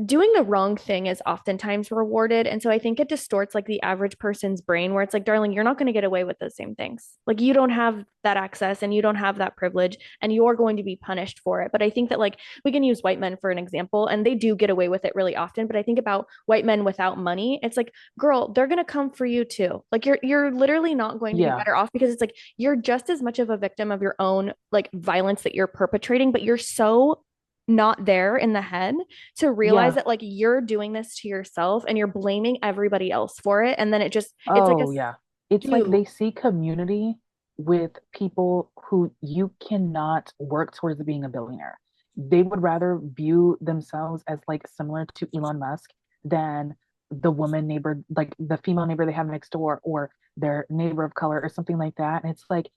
doing the wrong thing is oftentimes rewarded. And so I think it distorts like the average person's brain where it's like, darling, you're not going to get away with those same things. Like you don't have that access and you don't have that privilege and you're going to be punished for it. But I think that like we can use white men for an example and they do get away with it really often. But I think about white men without money, it's like, girl, they're going to come for you too. Like you're literally not going to be yeah. better off because it's like you're just as much of a victim of your own like violence that you're perpetrating, but you're so not there in the head to realize Yeah. that like you're doing this to yourself and you're blaming everybody else for it. And then it's like a Oh, yeah. It's like dude, they see community with people who you cannot work towards being a billionaire. They would rather view themselves as like similar to Elon Musk than the woman neighbor, like the female neighbor they have next door or their neighbor of color or something like that. And it's like,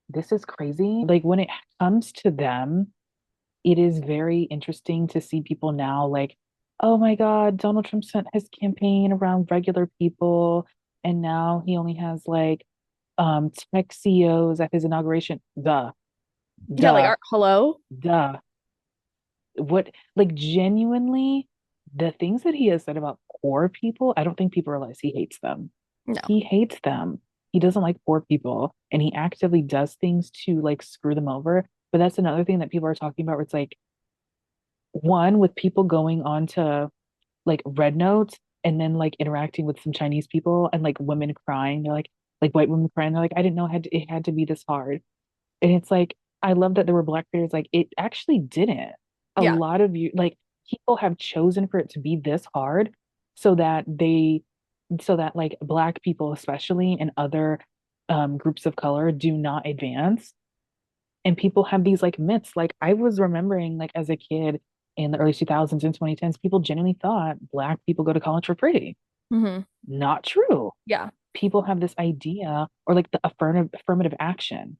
this is crazy. Like when it comes to them, it is very interesting to see people now like, oh my God, Donald Trump sent his campaign around regular people, and now he only has like tech CEOs at his inauguration. Duh, yeah, like duh, hello. duh. What like genuinely the things that he has said about poor people, I don't think people realize he hates them. No. He hates them. He doesn't like poor people and he actively does things to like screw them over. But that's another thing that people are talking about where it's like one with people going on to like red notes and then like interacting with some Chinese people and like women crying. They're like white women crying. They're like, I didn't know it had to be this hard. And it's like, I love that there were black creators. Like it actually didn't. A Yeah. lot of you like people have chosen for it to be this hard so that they so that like black people especially and other groups of color do not advance and people have these like myths. Like I was remembering like as a kid in the early 2000s and 2010s, people genuinely thought black people go to college for free. Hmm. Not true. Yeah. People have this idea or like the affirmative action.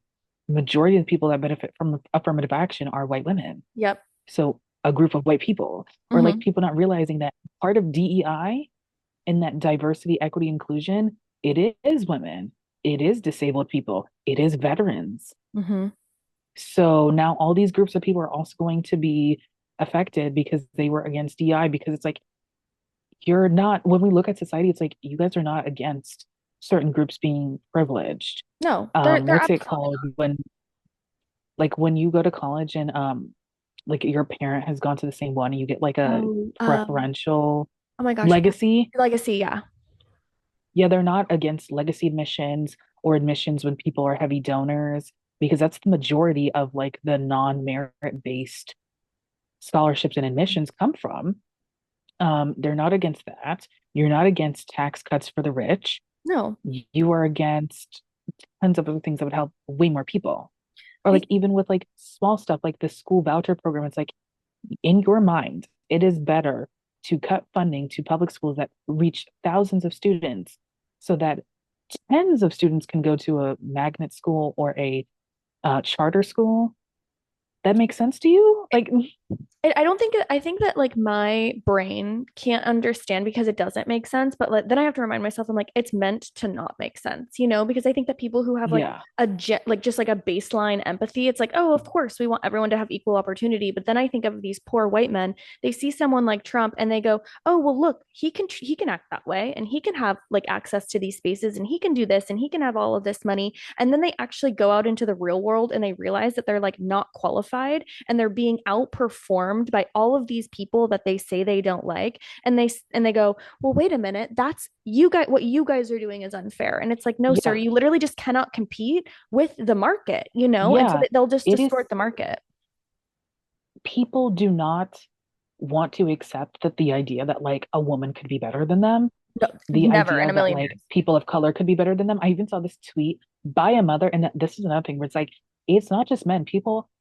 Majority of the people that benefit from affirmative action are white women. Yep. So a group of white people or like Hmm. people not realizing that part of DEI and that diversity, equity, inclusion, it is women, it is disabled people, it is veterans. Hmm. So now all these groups of people are also going to be affected because they were against DI because it's like you're not when we look at society, it's like you guys are not against certain groups being privileged. No, they're What's it absolutely called when you go to college and like your parent has gone to the same one and you get like not. a Oh, preferential oh my gosh. legacy? Legacy, yeah. Yeah, they're not against legacy admissions or admissions when people are heavy donors because that's the majority of like the non-merit based scholarships and admissions come from. They're not against that. You're not against tax cuts for the rich. No. You are against tons of other things that would help way more people. Or I like even with like small stuff like the school voucher program, it's like in your mind, it is better to cut funding to public schools that reach thousands of students so that tens of students can go to a magnet school or a charter school. That makes sense to you? Like, I don't think I think that like my brain can't understand because it doesn't make sense, but like, then I have to remind myself I'm like it's meant to not make sense, you know, because I think that people who have like yeah, like just like a baseline empathy, it's like, oh, of course we want everyone to have equal opportunity, but then I think of these poor white men, they see someone like Trump and they go, "Oh, well look, he can act that way and he can have like access to these spaces and he can do this and he can have all of this money." And then they actually go out into the real world and they realize that they're like not qualified and they're being outperformed by all of these people that they say they don't like, and they go, well, wait a minute, that's you guys, what you guys are doing is unfair. And it's like, no sir, yeah, you literally just cannot compete with the market, you know, and so yeah. they'll just It is. distort the market. People do not want to accept that the idea that like a woman could be better than them, No, the never in idea a that million like years. people of color could be better than them. I even saw this tweet by a mother, and this is another thing where it's like, it's not just men.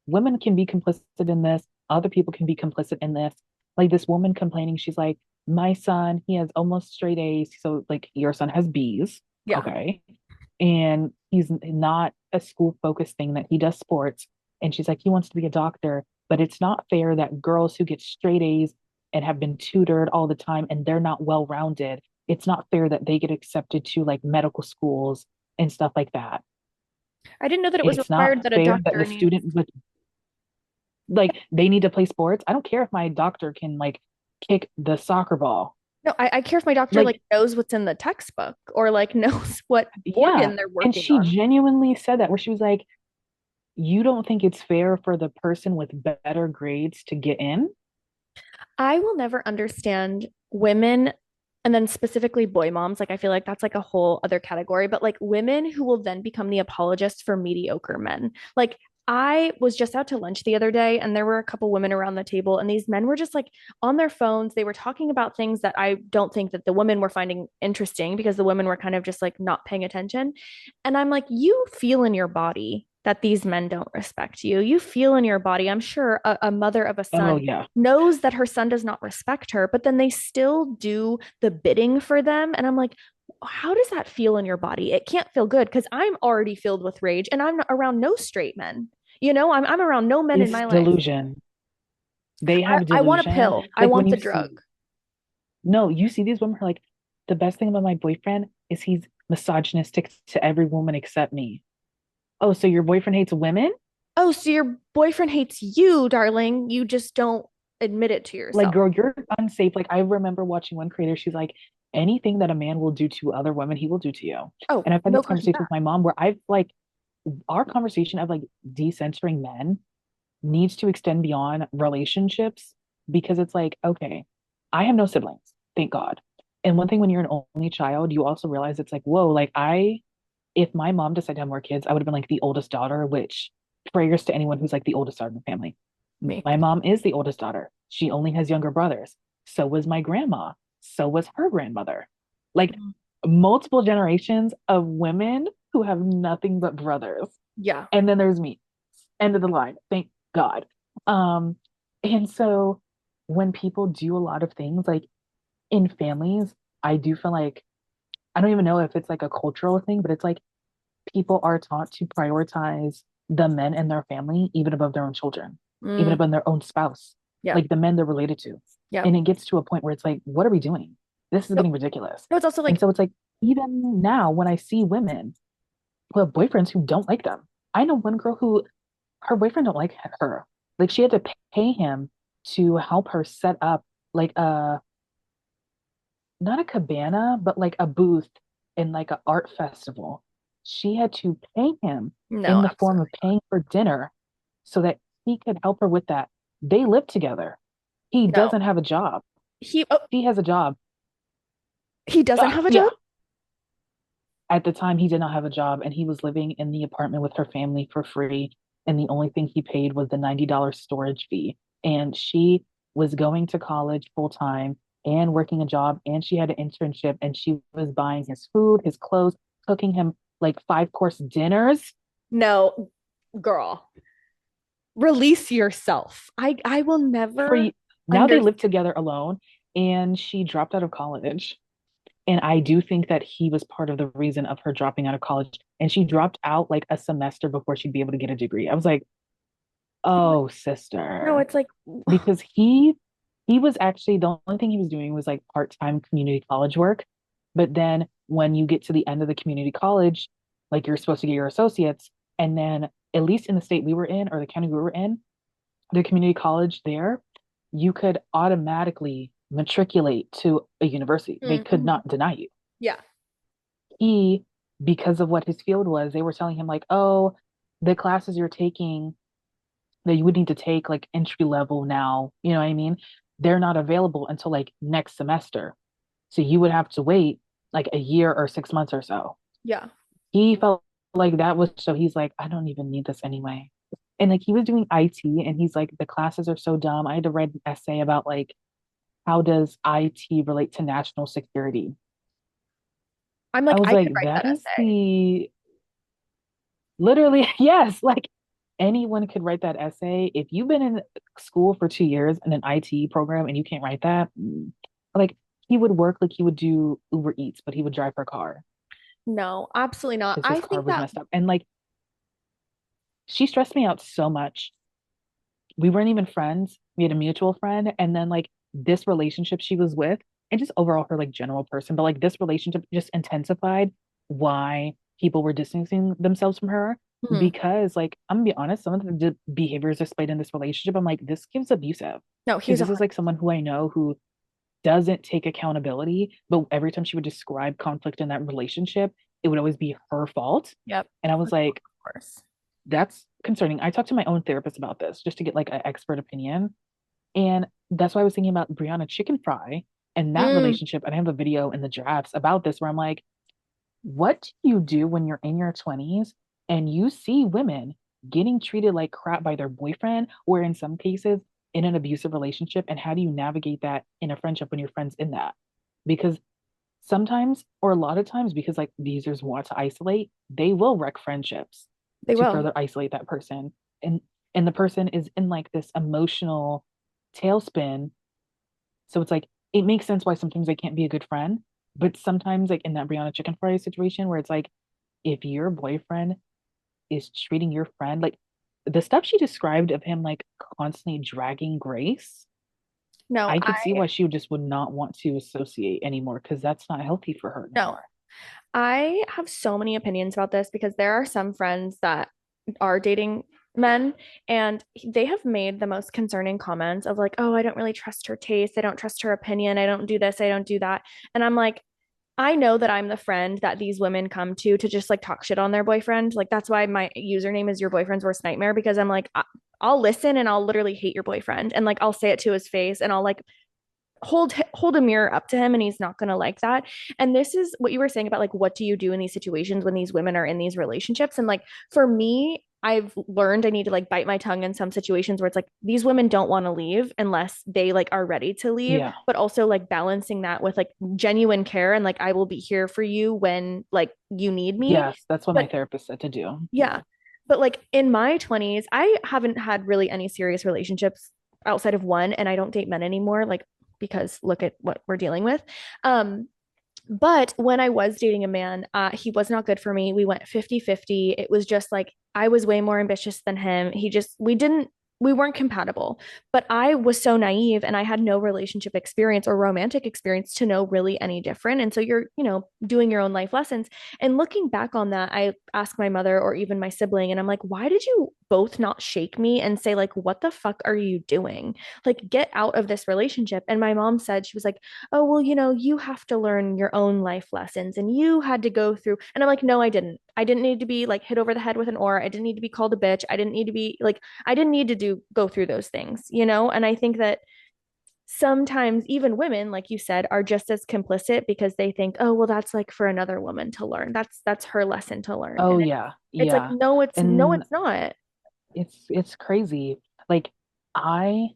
Women can be complicit in this. Other people can be complicit in this. Like this woman complaining, she's like, my son, he has almost straight A's. So like your son has B's. Yeah. Okay. And he's not a school focused thing that he does sports. And she's like, he wants to be a doctor, but it's not fair that girls who get straight A's and have been tutored all the time and they're not well rounded, it's not fair that they get accepted to like medical schools and stuff like that. I didn't know that it was It's not required that a fair that doctor the needs. student with like they need to play sports. I don't care if my doctor can like kick the soccer ball. No, I care if my doctor like Like, knows what's in the textbook or like knows what yeah. organ they're And working she on. genuinely said that where she was like, you don't think it's fair for the person with better grades to get in? I will never understand women, and then specifically boy moms. Like, I feel like that's like a whole other category, but like women who will then become the apologists for mediocre men. Like, I was just out to lunch the other day and there were a couple women around the table, and these men were just like on their phones. They were talking about things that I don't think that the women were finding interesting because the women were kind of just like not paying attention. And I'm like, you feel in your body that these men don't respect you. You feel in your body. I'm sure a mother of a Oh son yeah. knows that her son does not respect her, but then they still do the bidding for them. And I'm like, how does that feel in your body? It can't feel good because I'm already filled with rage and I'm around no straight men. You know, I'm around no men in It's my life. delusion. They have I want a delusion. pill. I Like when want the you see, drug. no, you see these women are like, the best thing about my boyfriend is he's misogynistic to every woman except me. Oh, so your boyfriend hates women? Oh, so your boyfriend hates you, darling. You just don't admit it to Like, yourself. girl, you're unsafe. Like, I remember watching one creator, she's like, anything that a man will do to other women, he will do to you. Oh, And I've had no this questions conversation with asked. my mom where I've like, our conversation of like decentering men needs to extend beyond relationships because it's like, okay, I have no siblings, thank God. And one thing when you're an only child, you also realize it's like, whoa, like if my mom decided to have more kids, I would have been like the oldest daughter, which prayers to anyone who's like the oldest daughter in the family. Me. My mom is the oldest daughter. She only has younger brothers. So was my grandma. So was her grandmother. Like multiple generations of women who have nothing but brothers. Yeah. And then there's me. End of the line. Thank God. Um, and so when people do a lot of things like in families, I do feel like I don't even know if it's like a cultural thing, but it's like people are taught to prioritize the men in their family even above their own children, even Mm, above their own spouse, yeah. like the men they're related to. Yeah. And it gets to a point where it's like, what are we doing? This is No, getting ridiculous. no, it's also And like, so it's like, even now, when I see women who have boyfriends who don't like them, I know one girl who her boyfriend don't like her. Like she had to pay him to help her set up like a not a cabana, but like a booth in like an art festival. She had to pay him no, in the form of absolutely not. paying for dinner so that he could help her with that. They live together. He No. doesn't have a job. Oh, She has a job. he doesn't have a Yeah. job? At the time, he did not have a job and he was living in the apartment with her family for free. And the only thing he paid was the $90 storage fee. And she was going to college full time and working a job. And she had an internship and she was buying his food, his clothes, cooking him like 5 course dinners. No, girl, release yourself. I will For never now, they understand. live together alone. And she dropped out of college. And I do think that he was part of the reason of her dropping out of college and she dropped out like a semester before she'd be able to get a degree. I was like, oh, No, sister. it's like, Because he was actually the only thing he was doing was like part-time community college work. But then when you get to the end of the community college, like you're supposed to get your associates, and then at least in the state we were in or the county we were in, the community college there, you could automatically matriculate to a university. They could mm-hmm. not deny you. Yeah. He, because of what his field was, they were telling him like, oh, the classes you're taking that you would need to take like entry level now, you know what I mean? They're not available until like next semester. So you would have to wait like a year or 6 months or so. Yeah. He felt like that was so he's like, I don't even need this anyway. And like he was doing IT and he's like, the classes are so dumb. I had to write an essay about like how does IT relate to national security? I'm I like, was I could like, write that that is essay. the literally, yes, like anyone could write that essay. If you've been in school for 2 years in an IT program and you can't write that, like he would work like he would do Uber Eats, but he would drive her car No, absolutely not. because his I car think was that messed up. And like she stressed me out so much. We weren't even friends. We had a mutual friend. And then like this relationship she was with, and just overall her like general person, but like this relationship just intensified why people were distancing themselves from her. mhm. Because like I'm gonna be honest, some of the behaviors displayed in this relationship, I'm like, this gives abusive. No, he Because was a this is hundred. like someone who I know who doesn't take accountability, but every time she would describe conflict in that relationship, it would always be her fault. Yep. And I was Of like, course. that's concerning. I talked to my own therapist about this just to get like an expert opinion. And that's why I was thinking about Brianna Chicken Fry and that Mm, relationship. And I have a video in the drafts about this where I'm like, what do you do when you're in your 20s and you see women getting treated like crap by their boyfriend, or in some cases in an abusive relationship? And how do you navigate that in a friendship when your friend's in that? Because sometimes, or a lot of times, because like abusers want to isolate, they will wreck friendships they to will. further isolate that person. And and the person is in like this emotional tailspin. So it's like it makes sense why sometimes they can't be a good friend, but sometimes like in that Brianna chicken fry situation where it's like if your boyfriend is treating your friend like the stuff she described of him like constantly dragging Grace, No, I could see I why she just would not want to associate anymore because that's not healthy for her no. anymore. I have so many opinions about this because there are some friends that are dating men and they have made the most concerning comments of like, oh, I don't really trust her taste. I don't trust her opinion. I don't do this. I don't do that. And I'm like, I know that I'm the friend that these women come to just like talk shit on their boyfriend. Like that's why my username is your boyfriend's worst nightmare because I'm like, I'll listen and I'll literally hate your boyfriend and like I'll say it to his face and I'll like hold a mirror up to him and he's not going to like that. And this is what you were saying about like what do you do in these situations when these women are in these relationships? And like for me, I've learned I need to like bite my tongue in some situations where it's like these women don't want to leave unless they like are ready to leave, Yeah. but also like balancing that with like genuine care and like I will be here for you when like you need me. Yes, that's what my But therapist said to do. yeah. But like in my 20s, I haven't had really any serious relationships outside of one, and I don't date men anymore, like because look at what we're dealing with. Um, but when I was dating a man, he was not good for me. We went 50-50. It was just like I was way more ambitious than him. We weren't compatible. But I was so naive and I had no relationship experience or romantic experience to know really any different. And so you're, doing your own life lessons. And looking back on that, I asked my mother or even my sibling, and I'm like, why did you both not shake me and say, like, what the fuck are you doing? Like, get out of this relationship. And my mom said, she was like, oh, well, you have to learn your own life lessons and you had to go through. And I'm like, no, I didn't. I didn't need to be like hit over the head with an oar. I didn't need to be called a bitch. I didn't need to be like, I didn't need to go through those things. And I think that sometimes even women, like you said, are just as complicit because they think, oh, well, that's like for another woman to learn. That's her lesson to learn. Oh And yeah. it's like, Yeah. no, And it's not. it's crazy. Like I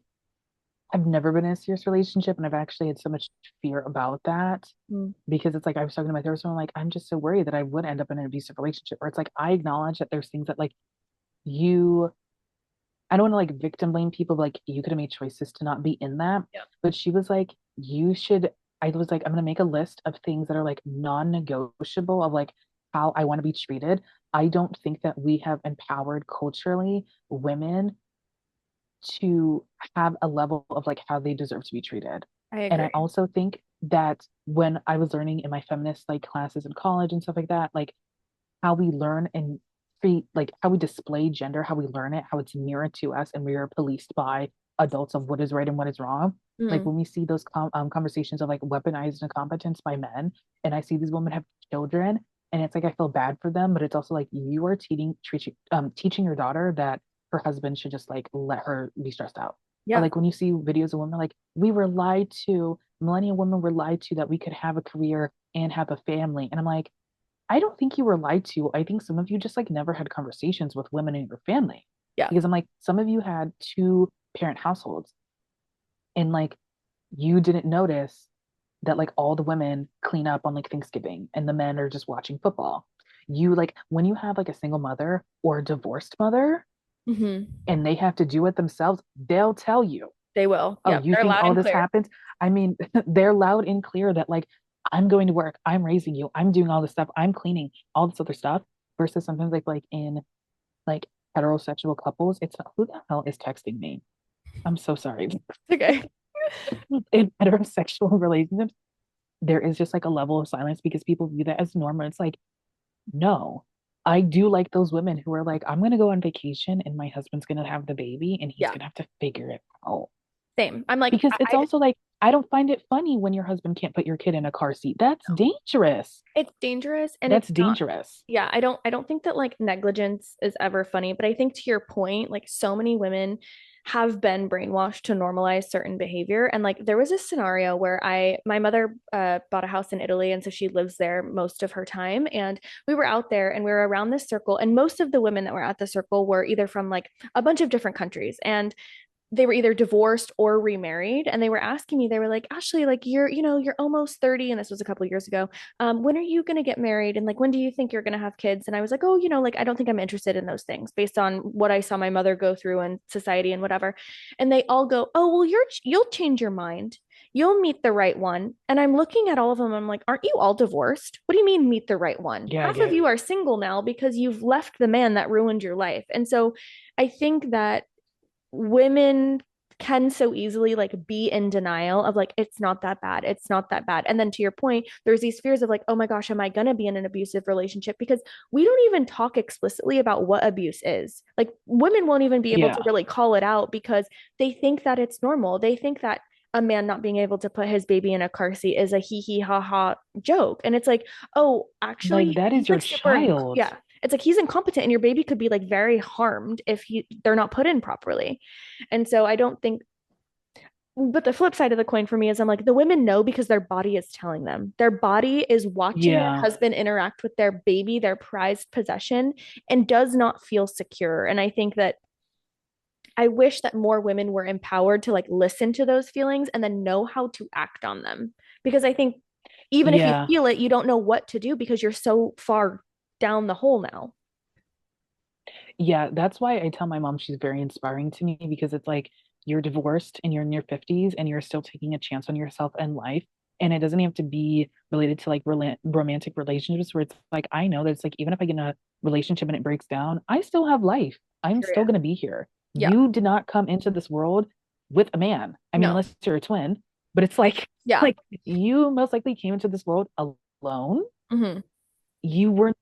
have never been in a serious relationship and I've actually had so much fear about that Mm. because it's like I was talking to my therapist and I'm like, I'm just so worried that I would end up in an abusive relationship. Or it's like I acknowledge that there's things that like you I don't want to like victim blame people, but like you could have made choices to not be in that. Yeah. But she was like, you should I was like, I'm gonna make a list of things that are like non-negotiable of like how I want to be treated, I don't think that we have empowered culturally women to have a level of like how they deserve to be treated. I And I agree. also think that when I was learning in my feminist like classes in college and stuff like that, like how we learn and treat, like how we display gender, how we learn it, how it's mirrored to us, and we are policed by adults of what is right and what is wrong. Like Mm, when we see those conversations of like weaponized incompetence by men, and I see these women have children, and it's like I feel bad for them, but it's also like you are teaching your daughter that her husband should just like let her be stressed out. Or yeah. like when you see videos of women like we were lied to, millennial women were lied to that we could have a career and have a family, and I'm like, I don't think you were lied to. I think some of you just like never had conversations with women in your family. Yeah. Because I'm like, some of you had two parent households and like you didn't notice that like all the women clean up on like Thanksgiving and the men are just watching football. You like when you have like a single mother or a divorced mother Hmm. and they have to do it themselves, they'll tell you, They will. oh, Yeah. you They're think loud all and this clear. happens? I mean, they're loud and clear that like I'm going to work, I'm raising you, I'm doing all this stuff, I'm cleaning, all this other stuff. Versus sometimes like in like heterosexual couples, it's not who the hell is texting me? I'm so sorry. Okay. In heterosexual relationships, there is just like a level of silence because people view that as normal. It's like, no. I do like those women who are like, I'm gonna go on vacation and my husband's gonna have the baby and he's Yeah. gonna have to figure it out. Same. I'm like, Because it's also like, I don't find it funny when your husband can't put your kid in a car seat. That's dangerous. it's dangerous and That's it's not. dangerous. Yeah, I don't think that like negligence is ever funny, but I think to your point, like so many women have been brainwashed to normalize certain behavior. And like there was a scenario where my mother bought a house in Italy, and so she lives there most of her time. And we were out there and we were around this circle, and most of the women that were at the circle were either from like a bunch of different countries. And they were either divorced or remarried, and they were asking me, they were like, Ashley, like you're almost 30, and this was a couple of years ago. When are you going to get married, and like when do you think you're going to have kids? And I was like, oh, like I don't think I'm interested in those things based on what I saw my mother go through in society and whatever. And they all go, oh well, you'll change your mind, you'll meet the right one. And I'm looking at all of them, I'm like, aren't you all divorced? What do you mean meet the right one? Yeah, Half of yeah. you are single now because you've left the man that ruined your life. And so I think that women can so easily like be in denial of like it's not that bad, it's not that bad. And then to your point, there's these fears of like, oh my gosh, am I going to be in an abusive relationship? Because we don't even talk explicitly about what abuse is. Like women won't even be able to Yeah. really call it out because they think that it's normal. They think that a man not being able to put his baby in a car seat is a hee hee ha ha joke. And it's like, oh, Like actually that he's is your like super, child. yeah, it's like he's incompetent and your baby could be like very harmed if they're not put in properly. And so I don't think, but the flip side of the coin for me is I'm like, the women know because their body is telling them. Their body is watching their Yeah. husband interact with their baby, their prized possession, and does not feel secure. And I think that I wish that more women were empowered to like listen to those feelings and then know how to act on them. Because I think even if you Yeah. feel it, you don't know what to do because you're so far down the hole now. Yeah, that's why I tell my mom she's very inspiring to me because it's like you're divorced and you're in your 50s and you're still taking a chance on yourself and life. And it doesn't have to be related to like romantic relationships where it's like, I know that it's like, even if I get in a relationship and it breaks down, I still have life. I'm still Period. going to be here. Yeah. You did not come into this world with a man. I mean, No. unless you're a twin, but it's like, Yeah. like you most likely came into this world alone. Mm-hmm. You were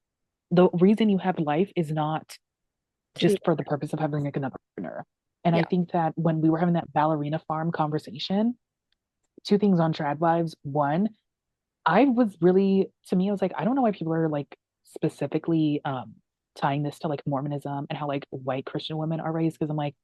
the reason you have life is not To be. just for the purpose of having like another partner. And I Yeah. think that when we were having that ballerina farm conversation, two things on trad wives. One, I was really, to me, I was like, I don't know why people are like specifically tying this to like Mormonism and how like white Christian women are raised. Because I'm like,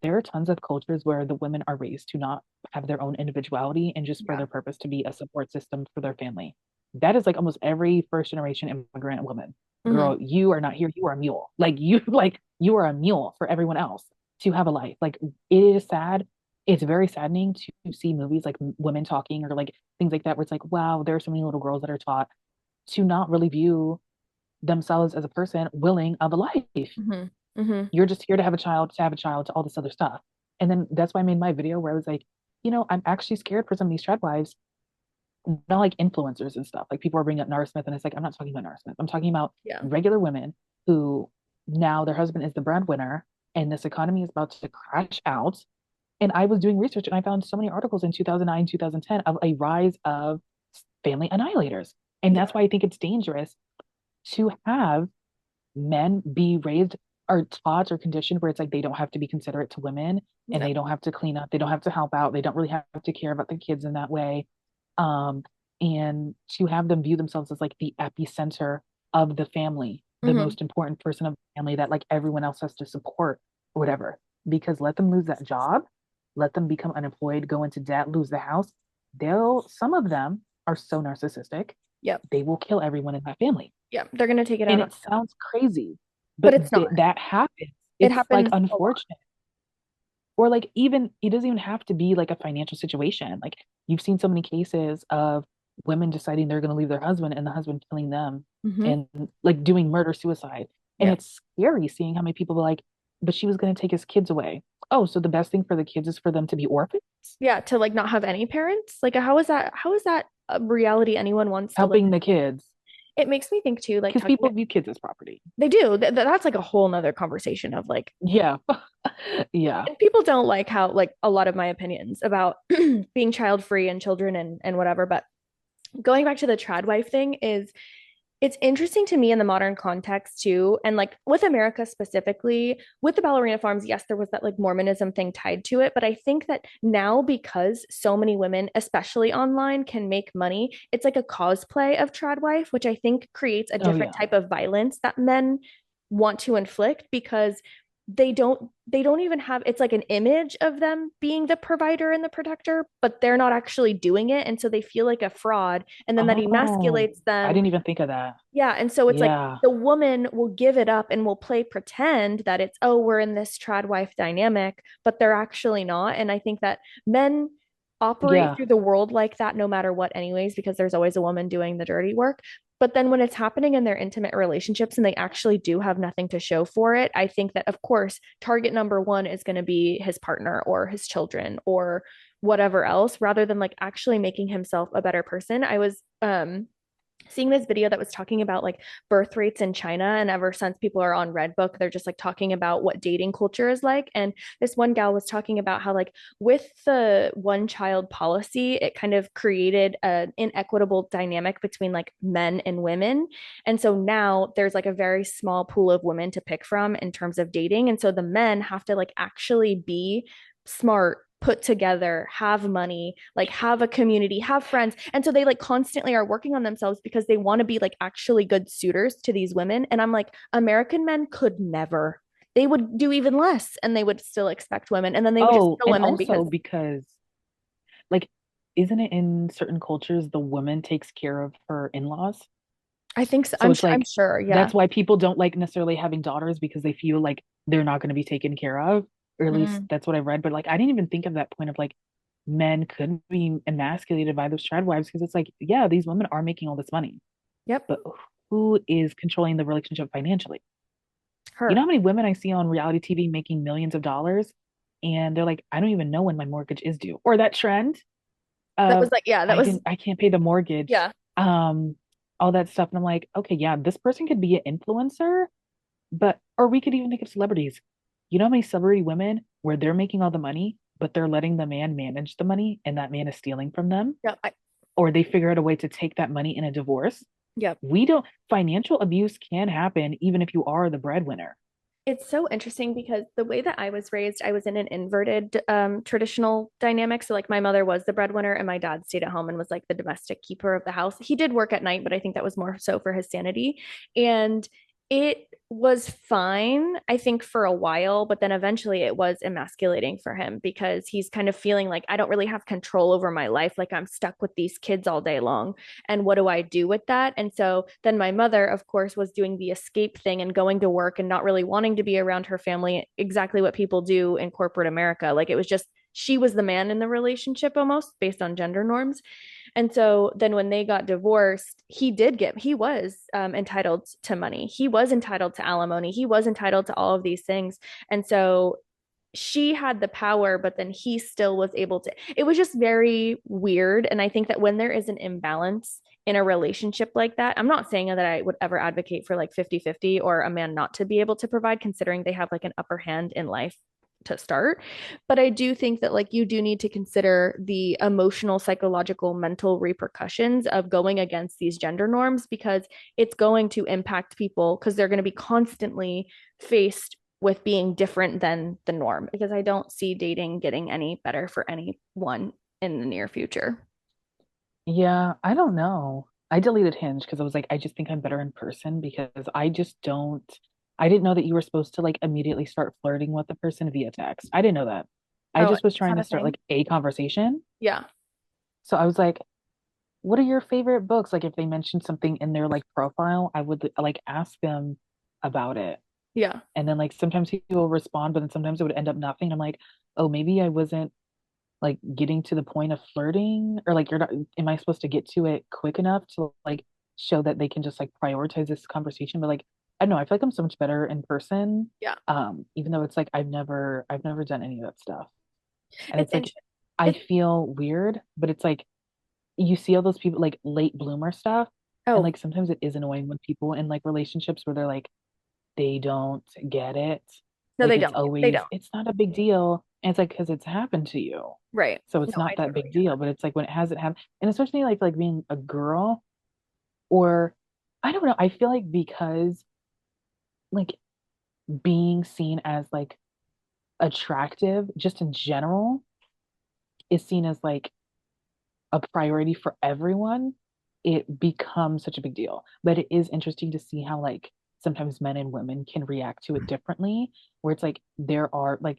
there are tons of cultures where the women are raised to not have their own individuality and just for Yeah. their purpose to be a support system for their family. That is like almost every first generation immigrant woman. Mm-hmm. Girl, you are not here. You are a mule. Like you are a mule for everyone else to have a life. Like it is sad. It's very saddening to see movies like women talking or like things like that, where it's like, wow, there are so many little girls that are taught to not really view themselves as a person willing of a life. Mm-hmm. Mm-hmm. You're just here to have a child, to have a child, to all this other stuff. And then that's why I made my video where I was like, I'm actually scared for some of these trad wives not like influencers and stuff. Like people are bringing up Nara Smith, and it's like, I'm not talking about Nara Smith. I'm talking about Yeah. regular women who now their husband is the breadwinner, and this economy is about to crash out. And I was doing research and I found so many articles in 2009, 2010 of a rise of family annihilators. And Yeah. that's why I think it's dangerous to have men be raised or taught or conditioned where it's like they don't have to be considerate to women and Yeah. they don't have to clean up, they don't have to help out, they don't really have to care about the kids in that way. Um, and to have them view themselves as like the epicenter of the family, the Hmm. most important person of the family that like everyone else has to support or whatever. Because let them lose that job, let them become unemployed, go into debt, lose the house. Some of them are so narcissistic, Yep. they will kill everyone in that family. Yep. They're going to take it And out on, it sounds crazy, but but it's not. that happens. It It's like happens a lot. unfortunate. Or like even it doesn't even have to be like a financial situation. Like you've seen so many cases of women deciding they're going to leave their husband and the husband killing them Hmm. and like doing murder suicide. And Yeah. it's scary seeing how many people are like, but she was going to take his kids away. Oh, so the best thing for the kids is for them to be orphans? Yeah. To like not have any parents. Like, how is that a reality anyone wants to live Helping the kids in? It makes me think too, like because talking, people view kids as property. they do. That's like a whole nother conversation of like, Yeah. Yeah. and people don't like how, like, a lot of my opinions about being child free and children and whatever. But going back to the trad wife thing is it's interesting to me in the modern context too, and like with America specifically with the ballerina farms. Yes, there was that like Mormonism thing tied to it, but I think that now because so many women especially online can make money, it's like a cosplay of trad wife, which I think creates a Oh different yeah. type of violence that men want to inflict because they don't even have, it's like an image of them being the provider and the protector, but they're not actually doing it, and so they feel like a fraud, and then that Oh, emasculates I them. didn't even think of that. Yeah. And so it's like Yeah. the woman will give it up and will play pretend that it's, oh, we're in this trad wife dynamic, but they're actually not. And I think that men operate Yeah. through the world like that no matter what, anyways, because there's always a woman doing the dirty work. But then when it's happening in their intimate relationships and they actually do have nothing to show for it, I think that, of course, target number one is going to be his partner or his children or whatever else, rather than like actually making himself a better person. I was seeing this video that was talking about like birth rates in China. And ever since people are on RedBook, they're just like talking about what dating culture is like. And this one gal was talking about how, like, with the one child policy, it kind of created an inequitable dynamic between like men and women. And so now there's like a very small pool of women to pick from in terms of dating. And so the men have to like actually be smart, put together, have money, like have a community, have friends. And so they like constantly are working on themselves because they want to be like actually good suitors to these women. And I'm like, American men could never. They would do even less and they would still expect women. And then they would just Oh, kill and women because also because like isn't it in certain cultures the woman takes care of her in-laws? I think so. So it's I'm like sure. Yeah. that's why people don't like necessarily having daughters because they feel like they're not going to be taken care of, or at least Mm. that's what I read. But like I didn't even think of that point of like men could be emasculated by those trad wives because it's like, yeah, these women are making all this money, Yep. but who is controlling the relationship financially? You know Her. how many women I see on reality TV making millions of dollars and they're like, I don't even know when my mortgage is due. Or that trend That was of like, yeah, that was, I can't pay the mortgage. yeah. Um, all that stuff. And I'm like, okay, yeah, this person could be an influencer, but or we could even think of celebrities. You know how many celebrity women where they're making all the money, but they're letting the man manage the money and that man is stealing from them, Yeah. or they figure out a way to take that money in a divorce. Yep. We don't Financial abuse can happen even if you are the breadwinner. It's so interesting because the way that I was raised, I was in an inverted traditional dynamic. So, like, my mother was the breadwinner, and my dad stayed at home and was like the domestic keeper of the house. He did work at night, but I think that was more so for his sanity. And it was fine, I think, for a while, but then eventually it was emasculating for him because he's kind of feeling like I don't really have control over my life. Like, I'm stuck with these kids all day long. And what do I do with that? And so then my mother, of course, was doing the escape thing and going to work and not really wanting to be around her family, exactly what people do in corporate America. Like, it was just she was the man in the relationship almost based on gender norms. And so then when they got divorced, he was entitled to money. He was entitled to alimony. He was entitled to all of these things. And so she had the power, but then he still was able to. It was just very weird. And I think that when there is an imbalance in a relationship like that, I'm not saying that I would ever advocate for like 50-50 or a man not to be able to provide, considering they have like an upper hand in life to start. But I do think that like you do need to consider the emotional, psychological, mental repercussions of going against these gender norms, because it's going to impact people because they're going to be constantly faced with being different than the norm, because I don't see dating getting any better for anyone in the near future. Yeah, I don't know. I deleted Hinge because I was like, I just think I'm better in person because I just don't. I didn't know that you were supposed to like immediately start flirting with the person via text. I didn't know that. I Oh, just was it's trying not to a start thing. like a conversation. Yeah. So I was like, what are your favorite books? Like if they mentioned something in their like profile, I would like ask them about it. Yeah. And then like sometimes he will respond, but then sometimes it would end up nothing. I'm like, oh, maybe I wasn't like getting to the point of flirting, or like you're not, am I supposed to get to it quick enough to like show that they can just like prioritize this conversation? But like I don't know, I feel like I'm so much better in person. Yeah. Even though it's like I've never done any of that stuff. And It's it's like interesting. I It's feel weird, but it's like you see all those people like late bloomer stuff. And oh, like sometimes it is annoying when people in like relationships where they're like they don't get it. no, Like they it's don't. They always, don't. it's not a big deal. And it's like, because it's happened to you. Right. So it's No, I not that totally big get that. deal. But it's like when it hasn't happened, and especially like being a girl, or I don't know, I feel like because like being seen as like attractive just in general is seen as like a priority for everyone, it becomes such a big deal. But it is interesting to see how like sometimes men and women can react to it differently, where it's like there are like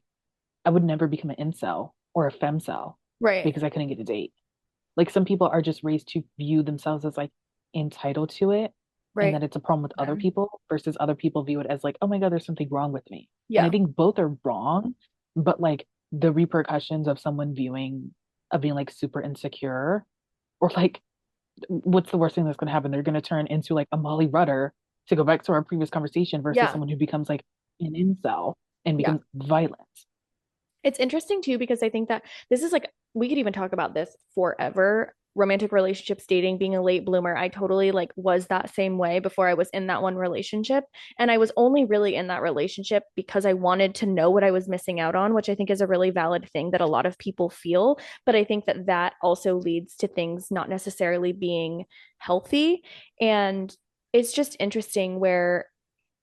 I would never become an incel or a femcel Right. because I couldn't get a date. Like some people are just raised to view themselves as like entitled to it and Right. that it's a problem with other Them. people versus other people view it as like, oh my God, there's something wrong with me. And I Yeah. think both are wrong, but like the repercussions of someone of being like super insecure or like what's the worst thing that's going to happen? They're going to turn into like a Molly Rudder to go back to our previous conversation versus Yeah. someone who becomes like an incel and Yeah. becomes violent. It's interesting too, because I think that this is like, we could even talk about this forever. Romantic relationships, dating, being a late bloomer. I totally like was that same way before I was in that one relationship. And I was only really in that relationship because I wanted to know what I was missing out on, which I think is a really valid thing that a lot of people feel. But I think that that also leads to things not necessarily being healthy. And it's just interesting where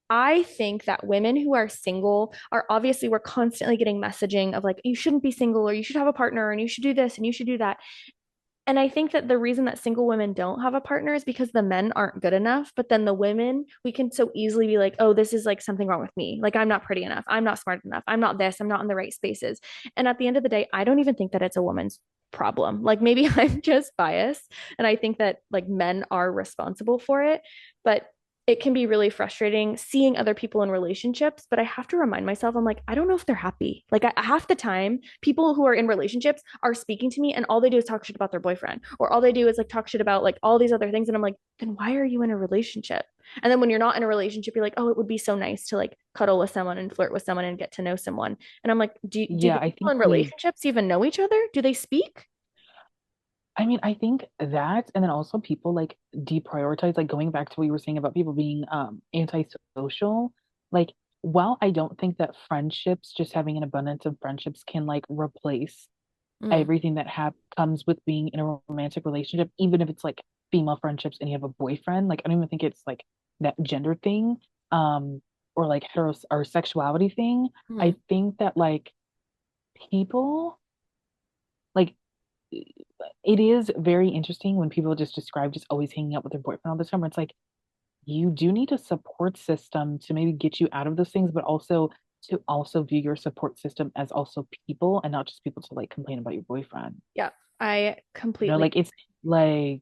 I think that women who are single are obviously, we're constantly getting messaging of like, you shouldn't be single, or you should have a partner, and you should do this and you should do that. And I think that the reason that single women don't have a partner is because the men aren't good enough. But then the women, we can so easily be like, oh, this is like something wrong with me. Like, I'm not pretty enough. I'm not smart enough. I'm not this. I'm not in the right spaces. And at the end of the day, I don't even think that it's a woman's problem. Like, maybe I'm just biased. And I think that like men are responsible for it. But it can be really frustrating seeing other people in relationships. But I have to remind myself, I'm like, I don't know if they're happy. Like, half the time, people who are in relationships are speaking to me and all they do is talk shit about their boyfriend, or all they do is like talk shit about like all these other things. And I'm like, then why are you in a relationship? And then when you're not in a relationship, you're like, oh, it would be so nice to like cuddle with someone and flirt with someone and get to know someone. And I'm like, do Yeah, the I people think in we relationships even know each other? Do they speak? I mean, I think that, and then also people like deprioritize, like going back to what you were saying about people being antisocial. Like, while I don't think that friendships, just having an abundance of friendships can like replace Mm, everything that comes with being in a romantic relationship, even if it's like female friendships and you have a boyfriend, like I don't even think it's like that gender thing, um, or like heteros or sexuality thing. mm, I think that like people like it is very interesting when people just describe just always hanging out with their boyfriend all the time. Where it's like you do need a support system to maybe get you out of those things, but also to also view your support system as also people and not just people to like complain about your boyfriend. yeah, I completely. Like it's like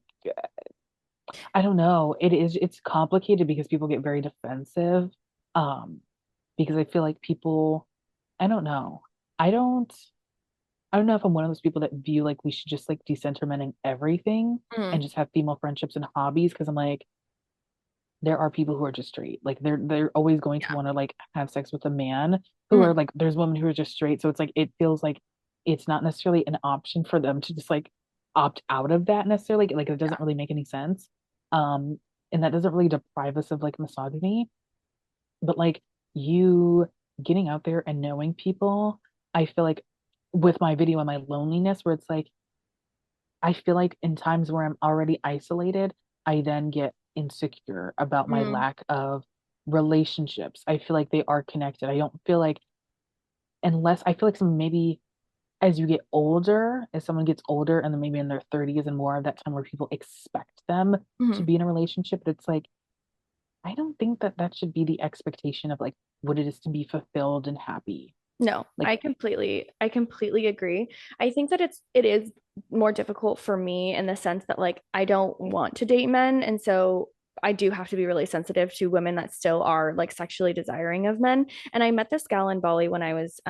I don't know. It's complicated because people get very defensive. Um, because I feel like people I don't know. I don't I don't know if I'm one of those people that view like we should just like decenter men in everything Mm, and just have female friendships and hobbies because I'm like, there are people who are just straight. Like they're always going to Yeah. want to like have sex with a man who Mm, are like there's women who are just straight. So it's like it feels like it's not necessarily an option for them to just like opt out of that necessarily. Like it doesn't yeah. really make any sense. Um, and that doesn't really deprive us of like misogyny, but like you getting out there and knowing people, I feel like with my video and my loneliness, where it's like I feel like in times where I'm already isolated, I then get insecure about my Mm, lack of relationships. I feel like they are connected. I don't feel like, unless I feel like some maybe as you get older, as someone gets older and then maybe in their 30s and more of that time where people expect them to mhm. be in a relationship, but it's like, I don't think that that should be the expectation of like what it is to be fulfilled and happy. No, Like, I completely agree. I think that it is more difficult for me in the sense that like I don't want to date men, and so I do have to be really sensitive to women that still are like sexually desiring of men. And I met this gal in Bali when I was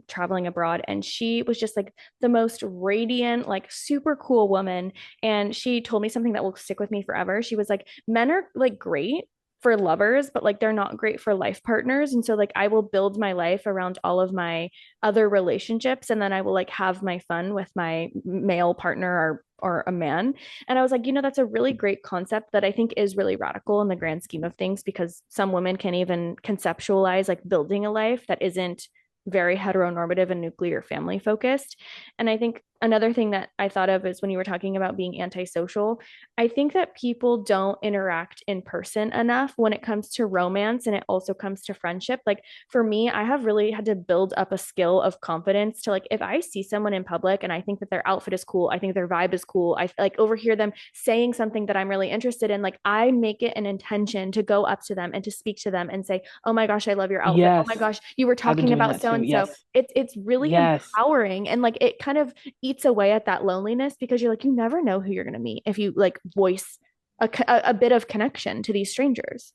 traveling abroad, and she was just like the most radiant, like super cool woman. And she told me something that will stick with me forever. She was like, men are like great for lovers, but like they're not great for life partners. And so like I will build my life around all of my other relationships, and then I will like have my fun with my male partner or a man. And I was like, that's a really great concept that I think is really radical in the grand scheme of things, because some women can't even conceptualize like building a life that isn't very heteronormative and nuclear family focused. And I think another thing that I thought of is when you were talking about being antisocial, I think that people don't interact in person enough when it comes to romance, and it also comes to friendship. Like for me, I have really had to build up a skill of confidence to like if I see someone in public and I think that their outfit is cool, I think their vibe is cool, I like overhear them saying something that I'm really interested in, like I make it an intention to go up to them and to speak to them and say, "Oh my gosh, I love your outfit. Oh my yes, gosh, you were I've been talking doing about that so too. and so." Yes, It's really yes, empowering, and like it kind of eats away at that loneliness, because you're like you never know who you're going to meet if you like voice a bit of connection to these strangers.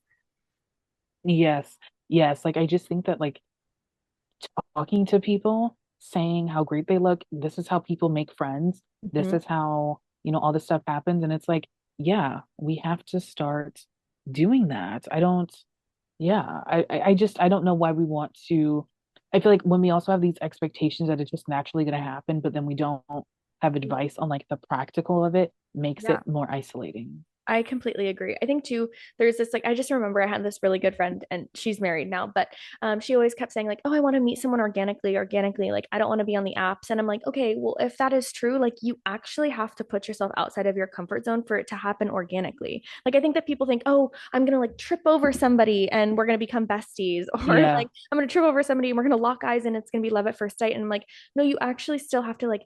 yes, yes. Like I just think that like talking to people, saying how great they look, this is how people make friends. This Mm-hmm. is how, all this stuff happens. And it's like, yeah, we have to start doing that. I don't know why we want to. I feel like when we also have these expectations that it's just naturally going to happen, but then we don't have advice on like the practical of it, makes Yeah. it more isolating. I completely agree. I think too, there's this like I just remember I had this really good friend, and she's married now, but she always kept saying like, "Oh, I want to meet someone organically. Like I don't want to be on the apps." And I'm like, "Okay, well, if that is true, like you actually have to put yourself outside of your comfort zone for it to happen organically." Like I think that people think, "Oh, I'm gonna like trip over somebody and we're gonna become besties," or Yeah. like I'm gonna trip over somebody and we're gonna lock eyes and it's gonna be love at first sight. And I'm like, no, you actually still have to like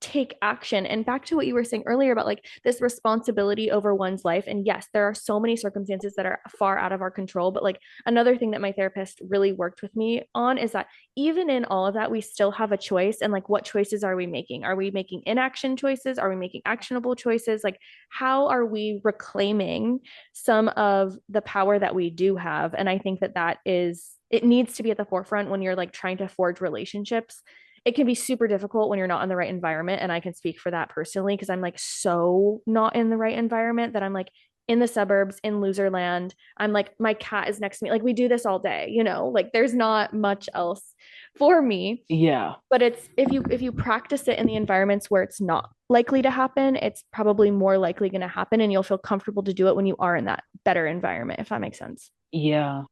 take action. And back to what you were saying earlier about like this responsibility over one's life, and yes, there are so many circumstances that are far out of our control, but like another thing that my therapist really worked with me on is that even in all of that we still have a choice. And like what choices are we making? Are we making inaction choices? Are we making actionable choices? Like how are we reclaiming some of the power that we do have? And I think that it needs to be at the forefront when you're like trying to forge relationships. It can be super difficult when you're not in the right environment. And I can speak for that personally, because I'm like so not in the right environment that I'm like in the suburbs in loser land. I'm like, my cat is next to me. Like we do this all day, like there's not much else for me. Yeah. But it's if you practice it in the environments where it's not likely to happen, it's probably more likely going to happen, and you'll feel comfortable to do it when you are in that better environment, if that makes sense. Yeah.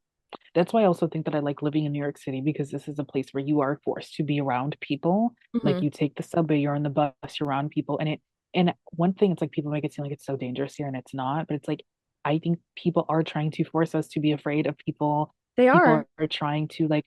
That's why I also think that I like living in New York City because this is a place where you are forced to be around people. Like Mm-hmm. you take the subway, you're on the bus, you're around people. And one thing, it's like people make it seem like it's so dangerous here and it's not, but it's like I think people are trying to force us to be afraid of people. They People are. are trying to like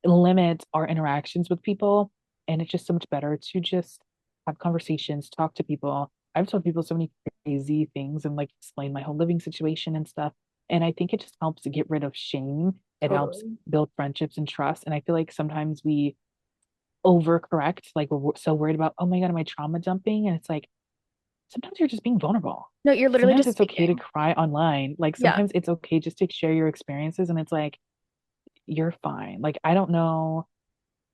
limit our interactions with people. And it's just so much better to just have conversations, talk to people. I've told people so many crazy things and like explain my whole living situation and stuff. And I think it just helps to get rid of shame. It helps Totally. build friendships and trust. And I feel like sometimes we overcorrect, like we're so worried about, oh my God, am I trauma dumping? And it's like, sometimes you're just being vulnerable. No, you're literally Sometimes just it's okay to speaking. cry online. Like Yeah. sometimes it's okay just to share your experiences. And it's like, you're fine. Like, I don't know,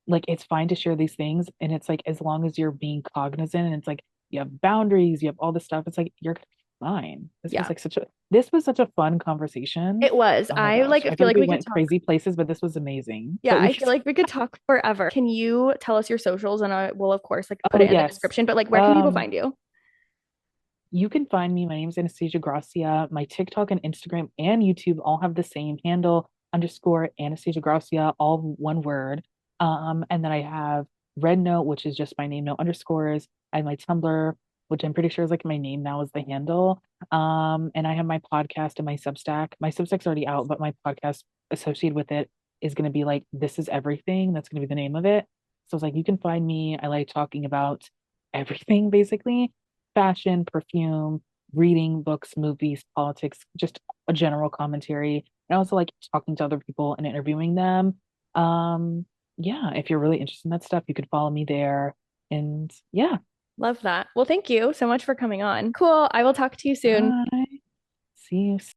like it's fine to share these things, and it's like as long as you're being cognizant and it's like you have boundaries, you have all this stuff, it's like you're fine. Yeah, This was such a fun conversation. it was. Oh my I gosh. like I feel feel like like we we could went talk. crazy places, but this was amazing Yeah, that we I could feel like we could talk forever. Can you tell us your socials and I will of course like put Oh it in the yes. description, but like where can people Um, find you? you can find me. My name is Anastasia Gracia. My TikTok and Instagram and YouTube all have the same handle underscore Anastasia Gracia, all one word. And then I have Red Note, which is just my name, no underscores. I have my Tumblr, which I'm pretty sure is like my name now is the handle. And I have my podcast and my Substack. My Substack's already out, but my podcast associated with it is going to be like This Is Everything. That's going to be the name of it. So it's like you can find me. I like talking about everything basically fashion, perfume, reading books, movies, politics, just a general commentary. And I also like talking to other people and interviewing them. Um, yeah, if you're really interested in that stuff, you could follow me there. And yeah, Love that. Well, thank you so much for coming on. Cool. I will talk to you soon. bye. See you